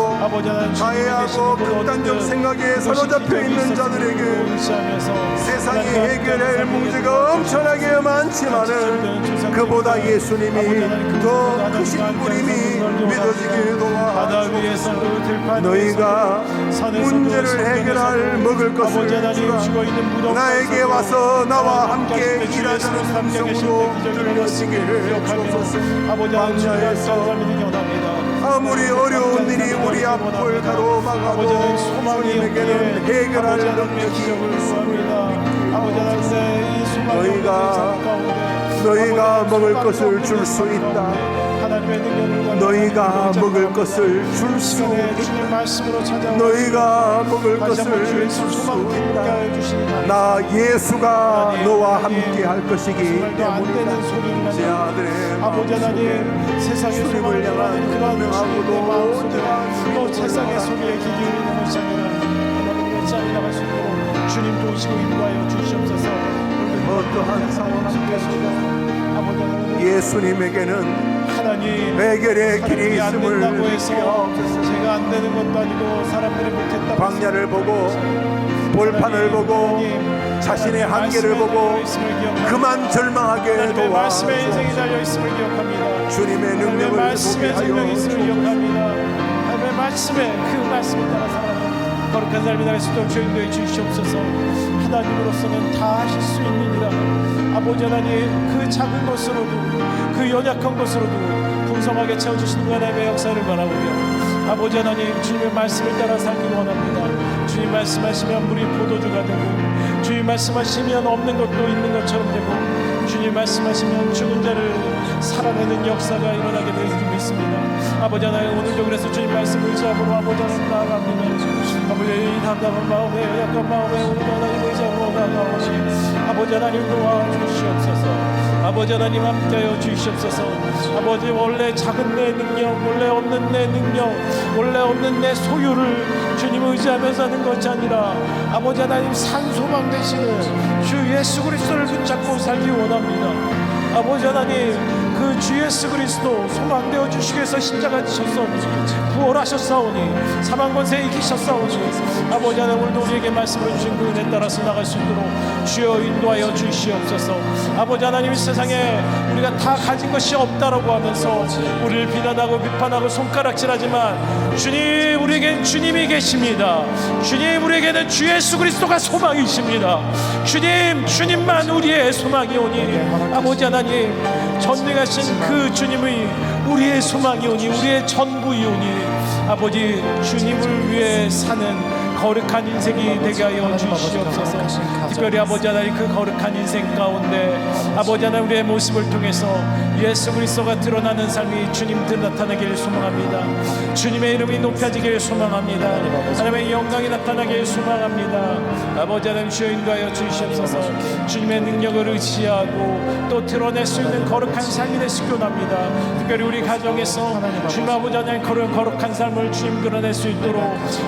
가해하고 극단적 생각에 사로잡혀 있는 자들에게 세상이 해결할 문제가 엄청나게 많지만은 그보다 예수님이 더 크신 분임이 믿어지게 도와 너희가 문제를 해결할 먹을 것을 주라. 나에게 와서 나와 함께 일하자는 음성으로 들려지기를 주옵소서. 광야에서 아무리 어려운 일이 우리 앞을 가로막아도 주님에게는 해결할 능력이 있습니다. 너희가 먹을 것을 줄 수 있다. 너희가 먹을 것을 줄 수 있다. 너희가 먹을 것을 줄 수 있다. 나 예수가 너와 함께 할 것이기 때문이다. 제 아들의 마음속에 주님을 향한 분명하고도 또 세상의 소리에 귀 기울이는 것이 아니라 짬이 나갈 수 있도록 주님 도우시고 인도하여 주시옵소서. 어떠한 상황 속에서도 예수님에게는 해결의 길이 있음을 믿게 하옵소서. 제가 안 되는 것도 아니고 사람들이 못했다. 광야를 보고 볼판을 보고 자신의 한계를 보고 그만 절망하게 도와주옵소서. 말씀의 인생이 달려있음을 기억합니다. 주님의 능력을 보게 말씀의 생명이 있음을 하여 기억합니다. 하나님의 말씀에 그 말씀을 따라 살아가는 거룩한 삶이 나갈 수 있도록 주인도해 주시옵소서. 하나님으로서는 다 하실 수 있느니라. 아버지 하나님, 그 작은 것으로도 그 연약한 것으로도 풍성하게 채워주시는 하나님의 역사를 바라보며 아버지 하나님, 주님의 말씀을 따라 살기 원합니다. 주님 말씀하시면 물이 포도주가 되고 주님 말씀하시면 없는 것도 있는 것처럼 되고, 주님 말씀하시면 죽은 자를 살아내는 역사가 일어나게 될 줄 믿습니다. 아버지 하나님, 오늘도 그래서 주님 말씀 의지하고 아버지 하나님 나아갑니다. 아버지, 이 답답한 마음에, 약한 마음에 오늘도 하나님 의지하고 나아가오니 아버지 하나님 도와주시옵소서. 아버지 하나님 함께하여 주시옵소서. 아버지, 원래 작은 내 능력, 원래 없는 내 능력, 원래 없는 내 소유를 주님 의지하며 사는 것이 아니라 아버지 하나님 산소망 되시는 주 예수 그리스도를 붙잡고 살기 원합니다. 아버지 하나님, 그 주 예수 그리스도 소망되어 주시기 위해서 십자가 지셨사오니 부활하셨사오니 사망 권세 이기셨사오니 아버지 하나님, 오늘도 우리에게 말씀을 주신 그 은혜 따라서 나갈 수 있도록 주여 인도하여 주시옵소서. 아버지 하나님, 이 세상에 우리가 다 가진 것이 없다라고 하면서 우리를 비난하고 비판하고 손가락질하지만 주님, 우리에겐 주님이 계십니다. 주님, 우리에게는 주 예수 그리스도가 소망이십니다. 주님, 주님만 우리의 소망이오니 아버지 하나님, 전능하신 그 주님이 우리의 소망이오니 우리의 전부이오니 아버지, 주님을 위해 사는 거룩한 인생이 되게 하여 주시옵소서. 특별히 아버지 하나님, 그 거룩한 인생 가운데 아버지 하나님, 우리의 모습을 통해서 예수 그리스도가 드러나는 삶이 주님 나타나길 소망합니다. 주님의 이름이 높여지길 소망합니다. 하나님의 영광이 나타나길 소망합니다. 아버지 하나님, 주여 인도하여 주시옵소서. 주님의 능력을 의지하고 또 드러낼 수 있는 거룩한 삶이 되시기 원합니다. 특별히 우리 가정에서 주님 아버지 하나님, 거룩한 삶을 주님 드러낼 수 있도록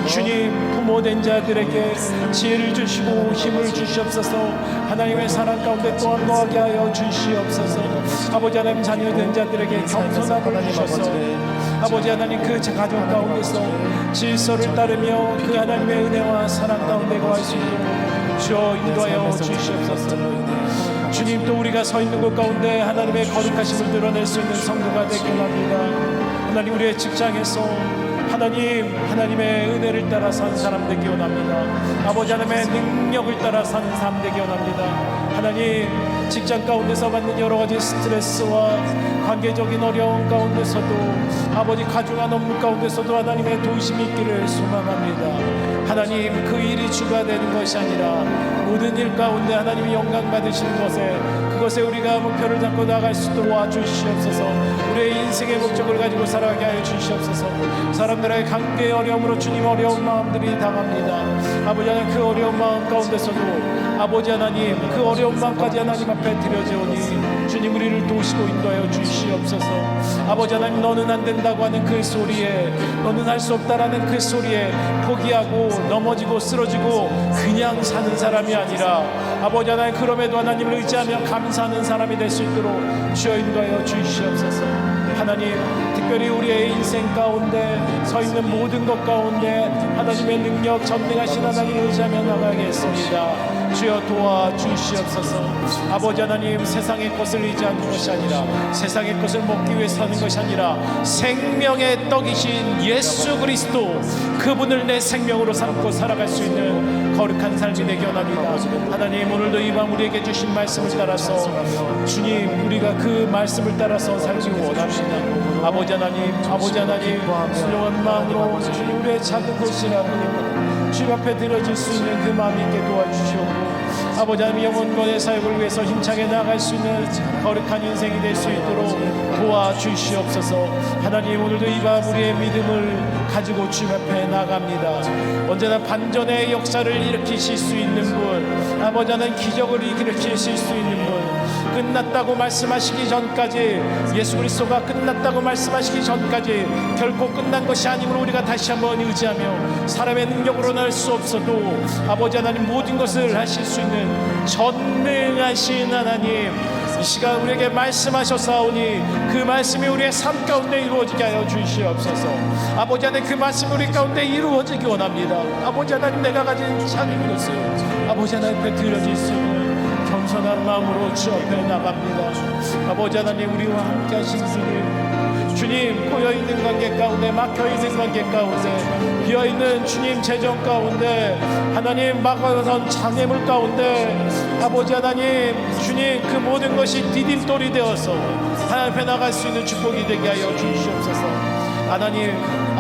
주님, 부모된 자들에게 지혜를 주시고 힘을 주시옵소서. 하나님의 사랑 가운데 또한 거하게 하여 주시옵소서. 아버지 하나님, 자녀된 자들에게 겸손함을 주셔서 아버지 하나님, 그 가정 가운데서 질서를 따르며 그 하나님의 은혜와 사랑 가운데 거할 수 있도록 주여 인도하여 주시옵소서. 주님, 또 우리가 서 있는 곳 가운데 하나님의 거룩하심을 드러낼 수 있는 성도가 되길 합니다. 하나님, 우리의 직장에서 하나님의 은혜를 따라 사는 사람 되기 원합니다. 아버지 하나님의 능력을 따라 사는 사람 되기 원합니다. 하나님, 직장 가운데서 받는 여러 가지 스트레스와 관계적인 어려움 가운데서도 아버지 가중한 업무 가운데서도 하나님의 도우심이 있기를 소망합니다. 하나님, 그 일이 주가 되는 것이 아니라 모든 일 가운데 하나님이 영광 받으시는 그것에 우리가 목표를 잡고 나아갈 수 있도록 도와주시옵소서. 우리의 인생의 목적을 가지고 살아가게 하여 주시옵소서. 사람들의 관계의 어려움으로 주님 어려운 마음들이 당합니다. 아버지 하나님, 그 어려운 마음 가운데서도 아버지 하나님, 그 어려운 마음까지 하나님 앞에 드려지오니 주님, 우리를 도우시고 인도하여 주시옵소서. 아버지 하나님, 너는 안 된다고 하는 그 소리에, 너는 할 수 없다라는 그 소리에 포기하고 넘어지고 쓰러지고 그냥 사는 사람이 아니라 아버지 하나님, 그럼에도 하나님을 의지하며 감사하는 사람이 될 수 있도록 주여 인도하여 주시옵소서. 하나님, 특별히 우리의 인생 가운데 서 있는 모든 것 가운데 하나님의 능력, 전능하신 하나님을 의지하며 나가겠습니다. 주여 도와주시옵소서. 아버지 하나님, 세상의 것을 의지하는 것이 아니라 세상의 것을 먹기 위해 사는 것이 아니라 생명의 떡이신 예수 그리스도, 그분을 내 생명으로 삼고 살아갈 수 있는 거룩한 삶이 되기 원합니다. 하나님, 오늘도 이 밤 우리에게 주신 말씀을 따라서 주님, 우리가 그 말씀을 따라서 살기 원합니다. 아버지 하나님, 순종한 마음으로 주님, 우리의 작은 것이라도 주님 앞에 드려질 수 있는 그 마음 있게 도와주시옵고 아버지 하나님, 영혼권의 사역을 위해서 힘차게 나아갈 수 있는 거룩한 인생이 될 수 있도록 도와주시옵소서. 하나님, 오늘도 이 밤 우리의 믿음을 가지고 주님 앞에 나갑니다. 언제나 반전의 역사를 일으키실 수 있는 분, 아버지 하나님, 기적을 일으키실 수 있는 분, 끝났다고 말씀하시기 전까지, 예수 그리스도가 끝났다고 말씀하시기 전까지 결코 끝난 것이 아니므로 우리가 다시 한번 의지하며 사람의 능력으로는 할 수 없어도 아버지 하나님, 모든 것을 하실 수 있는 전능하신 하나님, 이 시간 우리에게 말씀하셨사오니 그 말씀이 우리의 삶 가운데 이루어지게 하여 주시옵소서. 아버지 하나님, 그 말씀이 우리 가운데 이루어지기 원합니다. 아버지 하나님, 내가 가진 작은 것을 아버지 하나님 앞에 드려질 수 있는 겸손한 마음으로 주 앞에 나갑니다. 아버지 하나님, 우리와 함께 하신 주님, 고여있는 관계 가운데, 막혀있는 관계 가운데, 비어있는 주님 재정 가운데, 하나님 막아선 장애물 가운데 아버지 하나님, 주님, 그 모든 것이 디딤돌이 되어서 하나님 앞에 나갈 수 있는 축복이 되게 하여 주시옵소서. 하나님,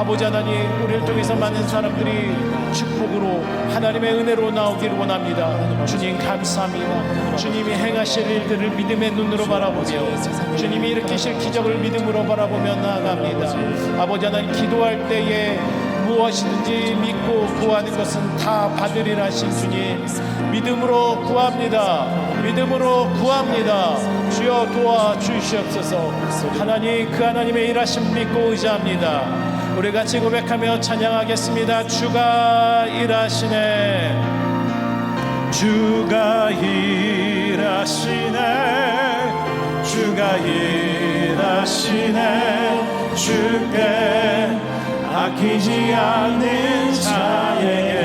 아버지 하나님, 우리를 통해서 많은 사람들이 축복으로 하나님의 은혜로 나오기를 원합니다. 주님 감사합니다. 주님이 행하실 일들을 믿음의 눈으로 바라보며 주님이 일으키실 기적을 믿음으로 바라보며 나아갑니다. 아버지 하나님, 기도할 때에 무엇이든지 믿고 구하는 것은 다 받으리라 하신 주님, 믿음으로 구합니다. 믿음으로 구합니다. 주여 도와주시옵소서. 하나님, 그 하나님의 일하심 믿고 의지합니다. 우리 같이 고백하며 찬양하겠습니다. 주가 일하시네, 주가 일하시네, 주가 일하시네. 주께 아끼지 않는 자에게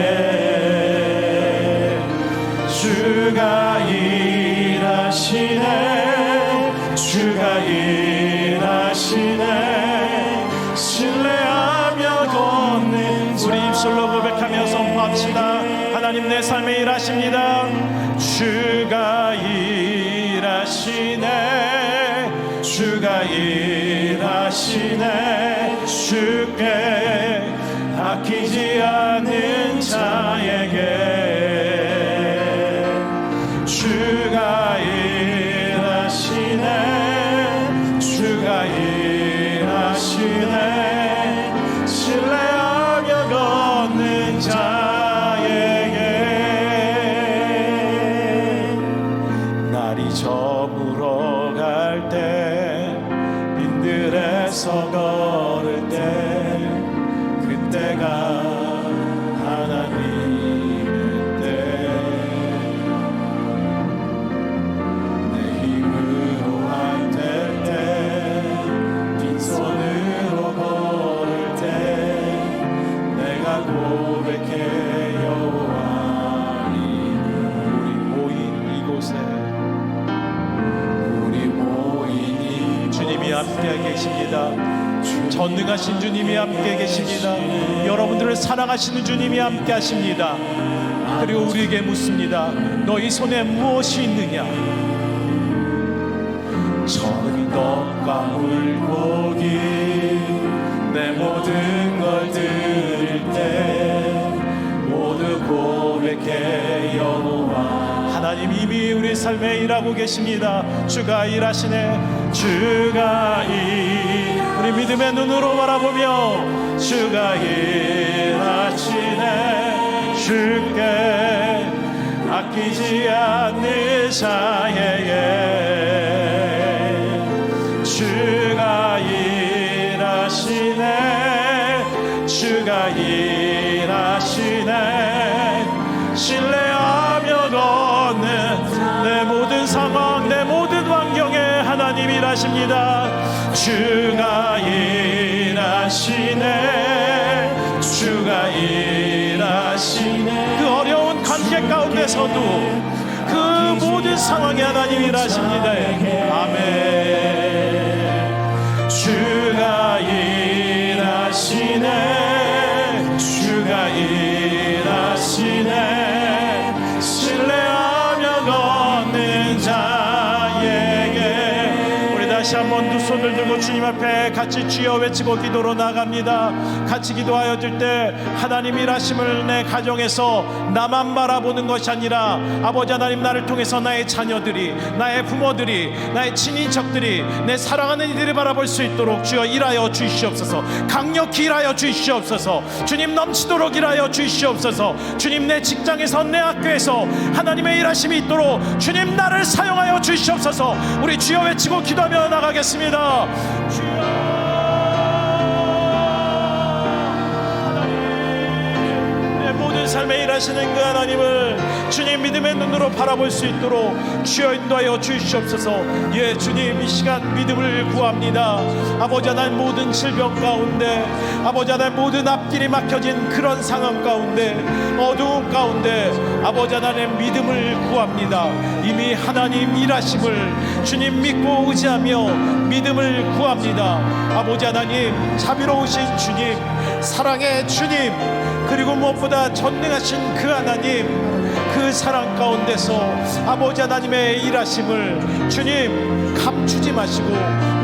주가 일하시네, 주가 일하시네. 신뢰하며 걷는 자. 우리 입술로 고백하며 선포합시다. 하나님, 내 삶에 일하십니다. 주가 일하시네, 주가 일하시네. 주께 아끼지 않는 자에게 주가 일하시네, 주가 일하시네. 신뢰하며 걷는 자에게 날이 저물어 갈 때, 빈들에서 걸을 때, 그때가 하나님의 때. 내 힘으로 안 될 때, 빈손으로 걸을 때, 내가 고백해 여호와니. 우리 모인 이곳에, 우리 모인 이 주님이 함께 계십니다. 전능하신 주님이 함께 계십니다. 여러분들을 사랑하시는 주님이 함께 하십니다. 그리고 우리에게 묻습니다. 너희 손에 무엇이 있느냐? 저는 떡과 물고기, 내 모든 걸 드릴 때 모두 고백해 여호와. 하나님 이미 우리 삶에 일하고 계십니다. 주가 일하시네, 주가 우리 믿음의 눈으로 바라보며 주가 일하시네. 주께 아끼지 않는 자에게 주가 일하시네, 주가 일하시네. 신뢰하며 걷는 내 모든 상황, 내 모든 환경에 하나님 일하십니다. 주가 일하시네, 주가 일하시네. 그 어려운 관계 가운데서도 그 모든 상황에 하나님 일하십니다. 아멘. 주가 일하시네, 주가 일하시네. 신뢰하며 걷는 자에게. 우리 다시 한번 두 손을 들고 주님 앞에 같이 주여 외치고 기도로 나갑니다. 같이 기도하여 줄 때 하나님 일하심을 내 가정에서 나만 바라보는 것이 아니라 아버지 하나님, 나를 통해서 나의 자녀들이, 나의 부모들이, 나의 친인척들이, 내 사랑하는 이들이 바라볼 수 있도록 주여 일하여 주시옵소서. 강력히 일하여 주시옵소서. 주님 넘치도록 일하여 주시옵소서. 주님 내 직장에서, 내 학교에서 하나님의 일하심이 있도록 주님 나를 사용하여 주시옵소서. 우리 주여 외치고 기도하며 나가겠습니다. 주여, 삶에 일하시는 그 하나님을 주님 믿음의 눈으로 바라볼 수 있도록 주여 인도하여 주시옵소서. 예, 주님 이 시간 믿음을 구합니다. 아버지 하나님, 모든 질병 가운데, 아버지 하나님, 모든 앞길이 막혀진 그런 상황 가운데, 어두운 가운데 아버지 하나님 믿음을 구합니다. 이미 하나님 일하심을 주님 믿고 의지하며 믿음을 구합니다. 아버지 하나님, 자비로우신 주님, 사랑의 주님, 그리고 무엇보다 전능하신 그 하나님, 그 사랑 가운데서 아버지 하나님의 일하심을 주님 감추지 마시고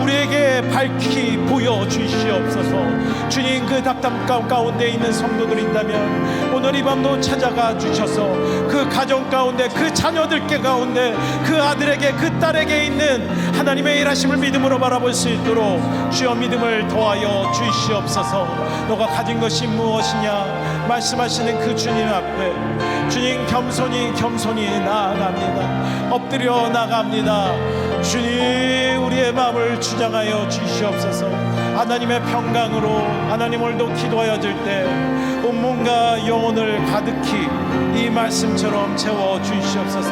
우리에게 밝히 보여주시옵소서. 주님, 그 답답감 가운데 있는 성도들이 있다면 오늘 이 밤도 찾아가 주셔서 그 가정 가운데, 그 자녀들께 가운데, 그 아들에게, 그 딸에게 있는 하나님의 일하심을 믿음으로 바라볼 수 있도록 주여 믿음을 더하여 주시옵소서. 너가 가진 것이 무엇이냐 말씀하시는 그 주님 앞에 주님 겸손히 나아갑니다. 엎드려 나갑니다. 주님, 우리의 마음을 주장하여 주시옵소서. 하나님의 평강으로 하나님 오늘도 기도하여 줄 때 온몸과 영혼을 가득히 이 말씀처럼 채워 주시옵소서.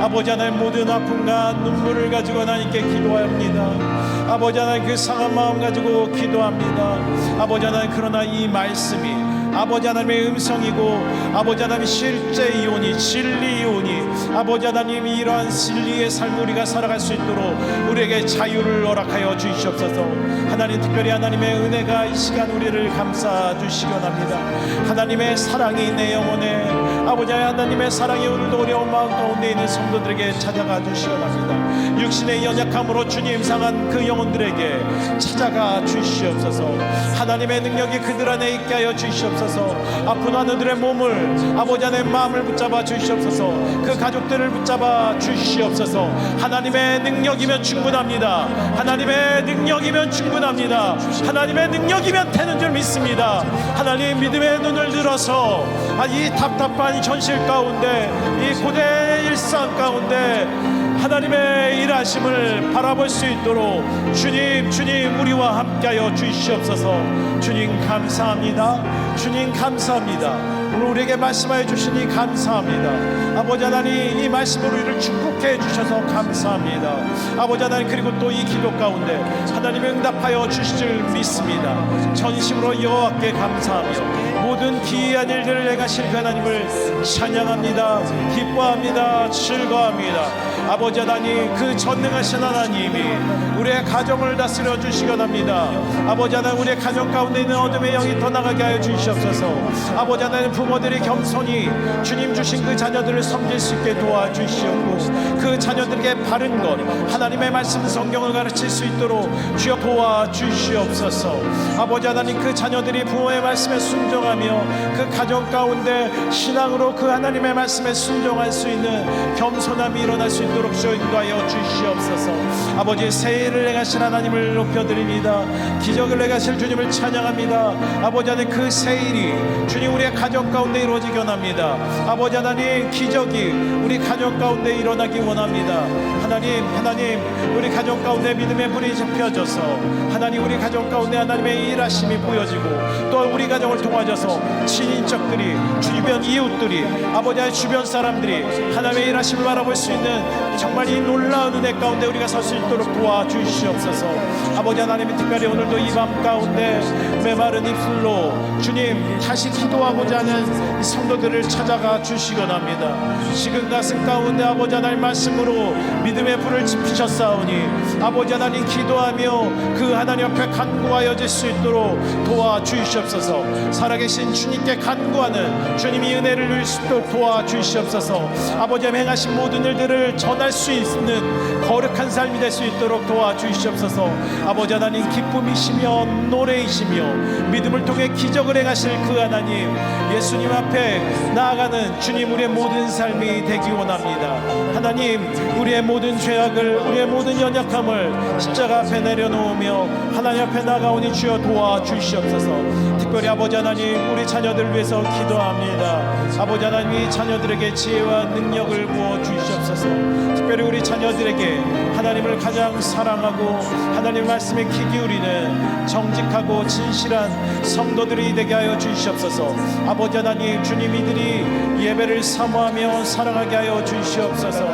아버지 하나님, 모든 아픔과 눈물을 가지고 하나님께 기도합니다. 아버지 하나님, 그 상한 마음 가지고 기도합니다. 아버지 하나님, 그러나 이 말씀이 아버지 하나님의 음성이고 아버지 하나님의 실제 이온이, 진리 이온이, 아버지 하나님이 이러한 진리의 삶을 우리가 살아갈 수 있도록 우리에게 자유를 허락하여 주시옵소서. 하나님, 특별히 하나님의 은혜가 이 시간 우리를 감싸 주시기 원합니다. 하나님의 사랑이 내 영혼에, 아버지 하나님의 사랑이 오늘도 어려운 마음 가운데 있는 성도들에게 찾아가 주시기 원합니다. 육신의 연약함으로 주님 상한 그 영혼들에게 찾아가 주시옵소서. 하나님의 능력이 그들 안에 있게 하여 주시옵소서. 아픈 하늘들의 몸을, 아버지 하나님의 마음을 붙잡아 주시옵소서. 그 가족들을 붙잡아 주시옵소서. 하나님의 능력이면 충분합니다. 하나님의 능력이면 충분합니다. 하나님의 능력이면 되는 줄 믿습니다. 하나님, 믿음의 눈을 들어서 이 답답한 현실 가운데, 이 고대 일상 가운데 하나님의 일하심을 바라볼 수 있도록 주님 우리와 함께하여 주시옵소서. 주님 감사합니다. 주님 감사합니다. 오늘 우리에게 말씀하여 주시니 감사합니다. 아버지 하나님, 이 말씀으로 우리를 축복해 주셔서 감사합니다. 아버지 하나님, 그리고 또 이 기도 가운데 하나님이 응답하여 주실 줄 믿습니다. 전심으로 여호와께 감사하며 모든 기이한 일들을 행하실 그 하나님을 찬양합니다. 기뻐합니다. 즐거워합니다. 아버지 하나님, 그 전능하신 하나님이 우리의 가정을 다스려 주시기 원합니다. 아버지 하나님, 우리의 가정 가운데 있는 어둠의 영이 떠나가게 하여 주시옵소서. 아버지 하나님, 부모들이 겸손히 주님 주신 그 자녀들을 섬길 수 있게 도와주시옵고 그 자녀들에게 바른 것, 하나님의 말씀 성경을 가르칠 수 있도록 주여 도와주시옵소서. 아버지 하나님, 그 자녀들이 부모의 말씀에 순종하며 그 가정 가운데 신앙으로 그 하나님의 말씀에 순종할 수 있는 겸손함이 일어날 수 있도록 주여 인도하여 주시옵소서. 아버지, 새해를 행하신 하나님을 높여드립니다. 기적을 행하실 주님을 찬양합니다. 아버지 하나님, 그 새일이 주님 우리의 가정 가운데 이루어지기 원합니다. 아버지 하나님, 기적이 우리 가정 가운데 일어나기 원합니다. 하나님, 우리 가정 가운데 믿음의 불이 지펴져서 하나님, 우리 가정 가운데 하나님의 일하심이 보여지고 또 우리 가정을 통하여서 친인척들이, 주변 이웃들이, 아버지 하나님, 주변 사람들이 하나님의 일하심을 바라볼 수 있는 정말 이 놀라운 은혜 가운데 우리가 설 수 있도록 도와주시옵소서. 아버지 하나님, 특별히 오늘도 이 밤 가운데 메마른 입술로 주님 다시 기도하고자 하는 이 성도들을 찾아가 주시기 원합니다. 지금 가슴 가운데 아버지 하나님 말씀으로 믿음의 불을 지피셨사오니 아버지 하나님, 기도하며 그 하나님 앞에 간구하여질 수 있도록 도와주시옵소서. 살아계신 주님께 간구하는 주님이 은혜를 누릴 수 있도록 도와주시옵소서. 아버지 하나님, 행하신 모든 일들을 전할 수 있는 거룩한 삶이 될 수 있도록 도와주시옵소서. 아버지 하나님, 기쁨이시며 노래이시며 믿음을 통해 기적을 행하실 그 하나님, 예수님 앞에 나아가는 주님, 우리의 모든 삶이 되기 원합니다. 하나님, 우리의 모든 죄악을, 우리의 모든 연약함을 십자가 앞에 내려놓으며 하나님 앞에 나아가오니 주여 도와주시옵소서. 특별히 아버지 하나님, 우리 자녀들을 위해서 기도합니다. 아버지 하나님, 이 자녀들에게 지혜와 능력을 부어주시옵소서. 특별히 우리 자녀들에게 하나님을 가장 사랑하고 하나님 말씀에 귀 기울이는 정직하고 진실한 성도들이 되게 하여 주시옵소서. 아버지 하나님, 주님 이들이 예배를 사모하며 사랑하게 하여 주시옵소서.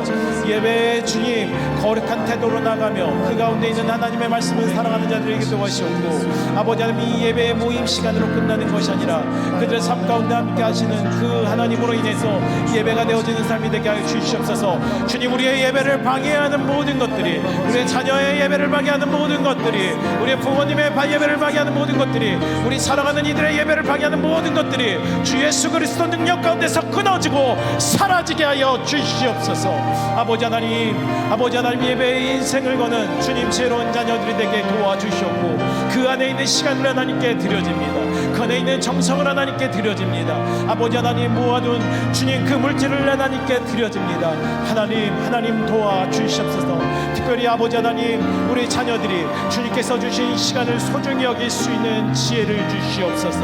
예배에 주님 거룩한 태도로 나가며 그 가운데 있는 하나님의 말씀을 사랑하는 자들에게 도와주시옵고 아버지 하나님, 이 예배의 모임 시간으로 끝나는 것이 아니라 아니라 그들의 삶 가운데 함께 하시는 그 하나님으로 인해서 예배가 되어지는 삶이 되게 하여 주시옵소서. 주님, 우리의 예배를 방해하는 모든 것들이, 우리의 자녀의 예배를 방해하는 모든 것들이, 우리의 부모님의 예배를 방해하는 모든 것들이, 우리 사랑하는 이들의 예배를 방해하는 모든 것들이 주 예수 그리스도 능력 가운데서 끊어지고 사라지게 하여 주시옵소서. 아버지 하나님, 아버지 하나님, 예배의 인생을 거는 주님 새로운 자녀들이 되게 도와주시옵고 그 안에 있는 시간을 하나님께 드려집니다. 그 안에 있는 정성을 하나님께 드려집니다. 아버지 하나님, 모아둔 주님 그 물질을 하나님께 드려집니다. 하나님 도와주시옵소서. 특별히 아버지 하나님, 우리 자녀들이 주님께서 주신 시간을 소중히 여길 수 있는 지혜를 주시옵소서.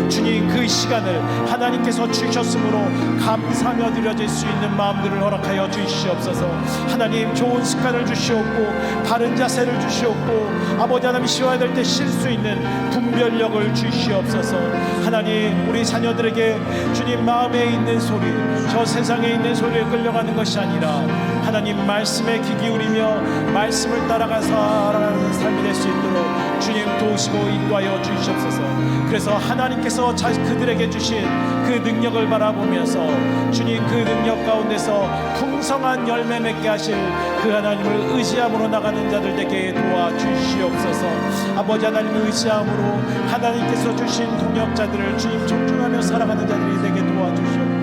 주님, 그 시간을 하나님께서 주셨으므로 감사하며 드려질 수 있는 마음들을 허락하여 주시옵소서. 하나님, 좋은 습관을 주시옵고 바른 자세를 주시옵고 아버지 하나님, 쉬어야 될 때 쉴 수 있는 분별력을 주시옵소서. 하나님, 우리 자녀들에게 주님 마음에 있는 소리, 저 세상에 있는 소리에 끌려가는 것이 아니라 하나님 말씀에 귀 기울이며 말씀을 따라가 살아가는 삶이 될 수 있도록 주님 도우시고 인도하여 주시옵소서. 그래서 하나님께서 그들에게 주신 그 능력을 바라보면서 주님 그 능력 가운데서 풍성한 열매 맺게 하실 그 하나님을 의지함으로 나가는 자들 되게 도와주시옵소서. 아버지 하나님을 의지함으로 하나님께서 주신 동역자들을 주님 존중하며 살아가는 자들이 되게 도와주시옵고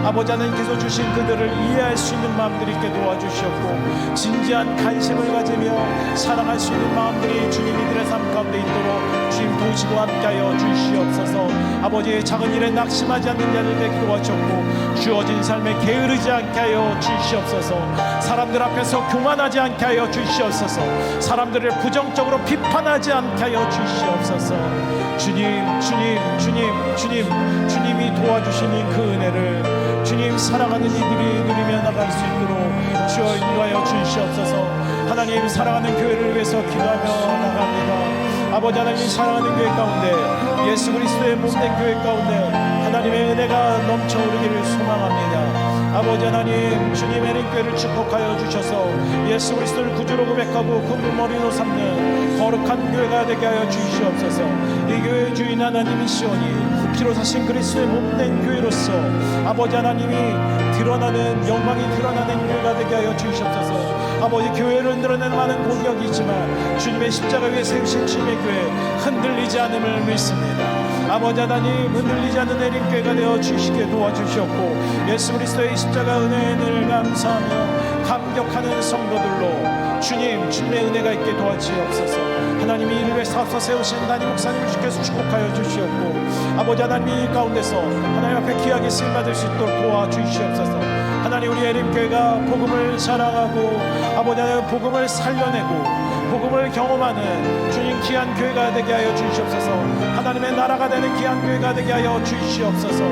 아버지 하나님께서 주신 그들을 이해할 수 있는 마음들이 있게 도와주시옵고 진지한 관심을 가지며 사랑할 수 있는 마음들이 주님 이들의 삶 가운데 있도록 주님 도우시고 함께하여 주시옵소서. 아버지의 작은 일에 낙심하지 않는 자들 되게 도와주옵고 주어진 삶에 게으르지 않게 하여 주시옵소서. 사람들 앞에서 교만하지 않게 하여 주시옵소서. 사람들을 부정적으로 비판하지 않게 하여 주시옵소서. 주님이 도와주시는 그 은혜를 주님 사랑하는 이들이 누리며 나갈 수 있도록 주여 인도하여 주시옵소서. 하나님, 사랑하는 교회를 위해서 기도하며 나갑니다. 아버지 하나님, 사랑하는 교회 가운데 예수 그리스도의 몸된 교회 가운데 하나님의 은혜가 넘쳐오르기를 소망합니다. 아버지 하나님, 주님의灵교회를 축복하여 주셔서 예수 그리스도를 구주로 고백하고 그 머리로 삼는 거룩한 교회가 되게 하여 주시옵소서. 이 교회의 주인 하나님이시오니 피로 사신 그리스도의 몸된 교회로서 아버지 하나님이 드러나는 영광이 드러나는 교회가 되게 하여 주시옵소서. 아버지, 교회를 흔들어내는 많은 공격이 있지만 주님의 십자가 위에 세우신 주님의 교회 흔들리지 않음을 믿습니다. 아버지 하나님, 흔들리지 않는灵교회가 되어 주시게 도와주시옵고 예수 그리스도의 십자가 은혜를 감사하며 감격하는 성도들로 주님의 은혜가 있게 도와주시옵소서. 하나님이 이를 위해서 앞서 세우신 담임 목사님을 주께서 축복하여 주시옵고 아버지 하나님이 이 가운데서 하나님 앞에 귀하게 쓰임받을 수 있도록 도와주시옵소서. 하나님, 우리 예림교회가 복음을 자랑하고 아버지 하나님 복음을 살려내고 복음을 경험하는 주님 귀한 교회가 되게 하여 주시옵소서. 하나님의 나라가 되는 귀한 교회가 되게 하여 주시옵소서.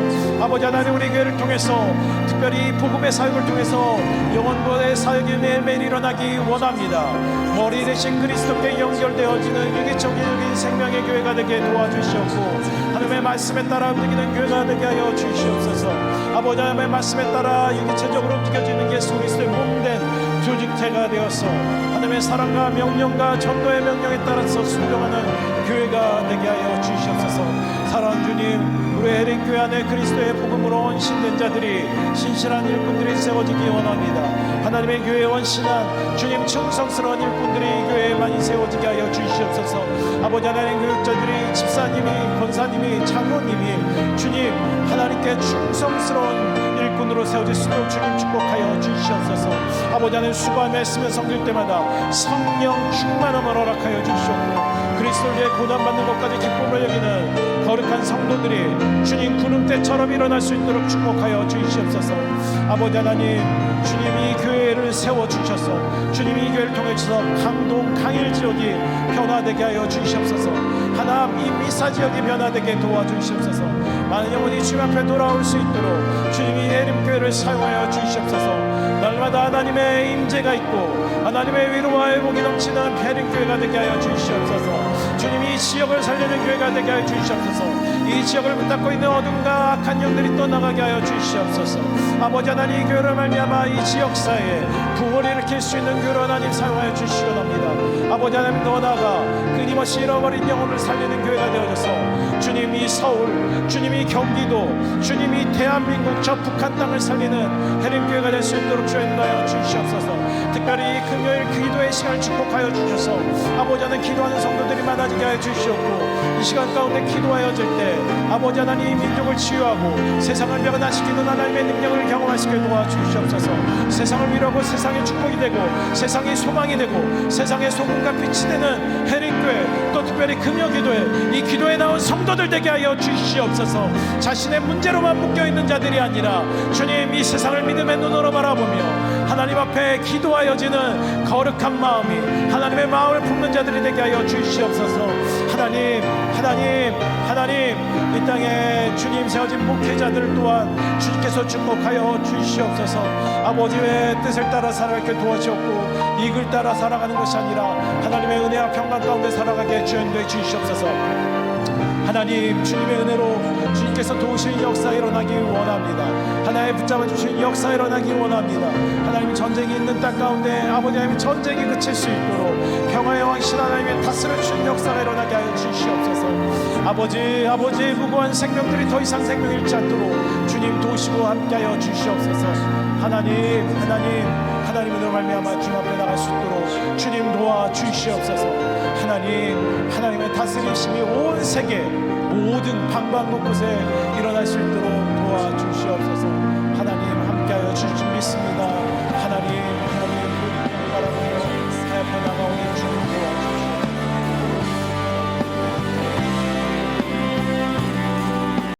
아버지 하나님, 우리 교회를 통해서 특별히 복음의 사역을 통해서 영혼의 사역이 매일매일 일어나기 원합니다. 머리 대신 그리스도께 연결되어지는 유기적인 생명의 교회가 되게 도와주시옵고 하나님의 말씀에 따라 움직이는 교회가 되게 하여 주시옵소서. 아버지 하나님의 말씀에 따라 유기체적으로 움직여지는 예수 그리스도의 몸된 조직체가 되어서 하나님의 사랑과 명령과 전도의 명령에 따라서 순종하는 교회가 되게 하여 주시옵소서. 사랑하는 주님, 우리 예림교회 안에 그리스도의 복음으로 헌신된 자들이 신실한 일꾼들이 세워지기 원합니다. 하나님의 교회에 헌신한 주님 충성스러운 일꾼들이 교회에 많이 세워지게 하여 주시옵소서. 아버지 하나님, 교육자들이 집사님이 권사님이 장로님이 주님 하나님께 충성스러운 일꾼으로 세워질 수 있도록 주님 축복하여 주시옵소서. 아버지 하나님, 수고하며 말씀을 섬길 때마다 성령 충만함을 허락하여 주시옵고 그리스도를 위해 고난받는 것까지 기쁨을 여기는 거룩한 성도들이 주님 구름대처럼 일어날 수 있도록 축복하여 주시옵소서. 아버지 하나님, 주님이 교회를 세워주셔서 주님이 이 교회를 통해서 강동 강일 지역이 변화되게 하여 주시옵소서. 하나님, 이 미사 지역이 변화되게 도와주시옵소서. 많은 영혼이 주님 앞에 돌아올 수 있도록 주님이 예림교회를 사용하여 주시옵소서. 날마다 하나님의 임재가 있고 하나님의 위로와 회복이 넘치는 베린교회가 되게 하여 주시옵소서. 주님이 이 지역을 살리는 교회가 되게 하여 주시옵소서. 이 지역을 붙잡고 있는 어둠과 악한 영들이 떠나가게 하여 주시옵소서. 아버지 하나님, 이 교회를 말미암아 이 지역사회에 부흥을 일으킬 수 있는 교회로 하나님 사용하여 주시옵소서. 아버지 하나님, 더 나아가 끊임없이 잃어버린 영혼을 살리는 교회가 되어져서 주님 이 서울, 주님 이 경기도, 주님 이 대한민국 저 북한 땅을 살리는 해림교회가 될 수 있도록 주여 인도하여 주시옵소서. 특별히 금요일 기도의 시간을 축복하여 주셔서 아버지 하나님 기도하는 성도들이 많아지게 하여 주시옵고, 이 시간 가운데 기도하여질 때 아버지 하나님 이 민족을 치유하고 세상을 변화시키는 하나님의 능력을 경험할 수 있게 도와주시옵소서. 세상을 위로하고 세상의 축복이 되고 세상의 소망이 되고 세상의 소금과 빛이 되는 해림교회, 또 특별히 금요기도회 이 기도에 나온 성도들 되게 하여 주시옵소서. 자신의 문제로만 묶여있는 자들이 아니라 주님 이 세상을 믿음의 눈으로 바라보며 하나님 앞에 기도하여지는 거룩한 마음이 하나님의 마음을 품는 자들이 되게 하여 주시옵소서. 하나님 이 땅에 주님 세워진 목회자들 또한 주님께서 축복하여 주시옵소서. 아버지의 뜻을 따라 살아가게 도와주옵고 이익을 따라 살아가는 것이 아니라 하나님의 은혜와 평강 가운데 살아가게 주인도해 주시옵소서. 하나님 주님의 은혜로 주님께서 도우신 역사 일어나기 원합니다. 하나님 붙잡아 주신 역사 일어나기 원합니다. 하나님 전쟁이 있는 땅 가운데 아버지 하나님 전쟁이 그칠 수 있도록 평화의 왕신 하나님의 다스려 주신 역사가 일어나게 하여 주시옵소서. 아버지의 무고한 생명들이 더 이상 생명 잃지 않도록 주님 도우시고 함께하여 주시옵소서. 하나님으로 말미암아 주님 앞에 나갈 수 있도록 주님 도와 주시옵소서. 하나님의 다스리심이 온 세계 모든 방방 곳곳에 일어날 수 있도록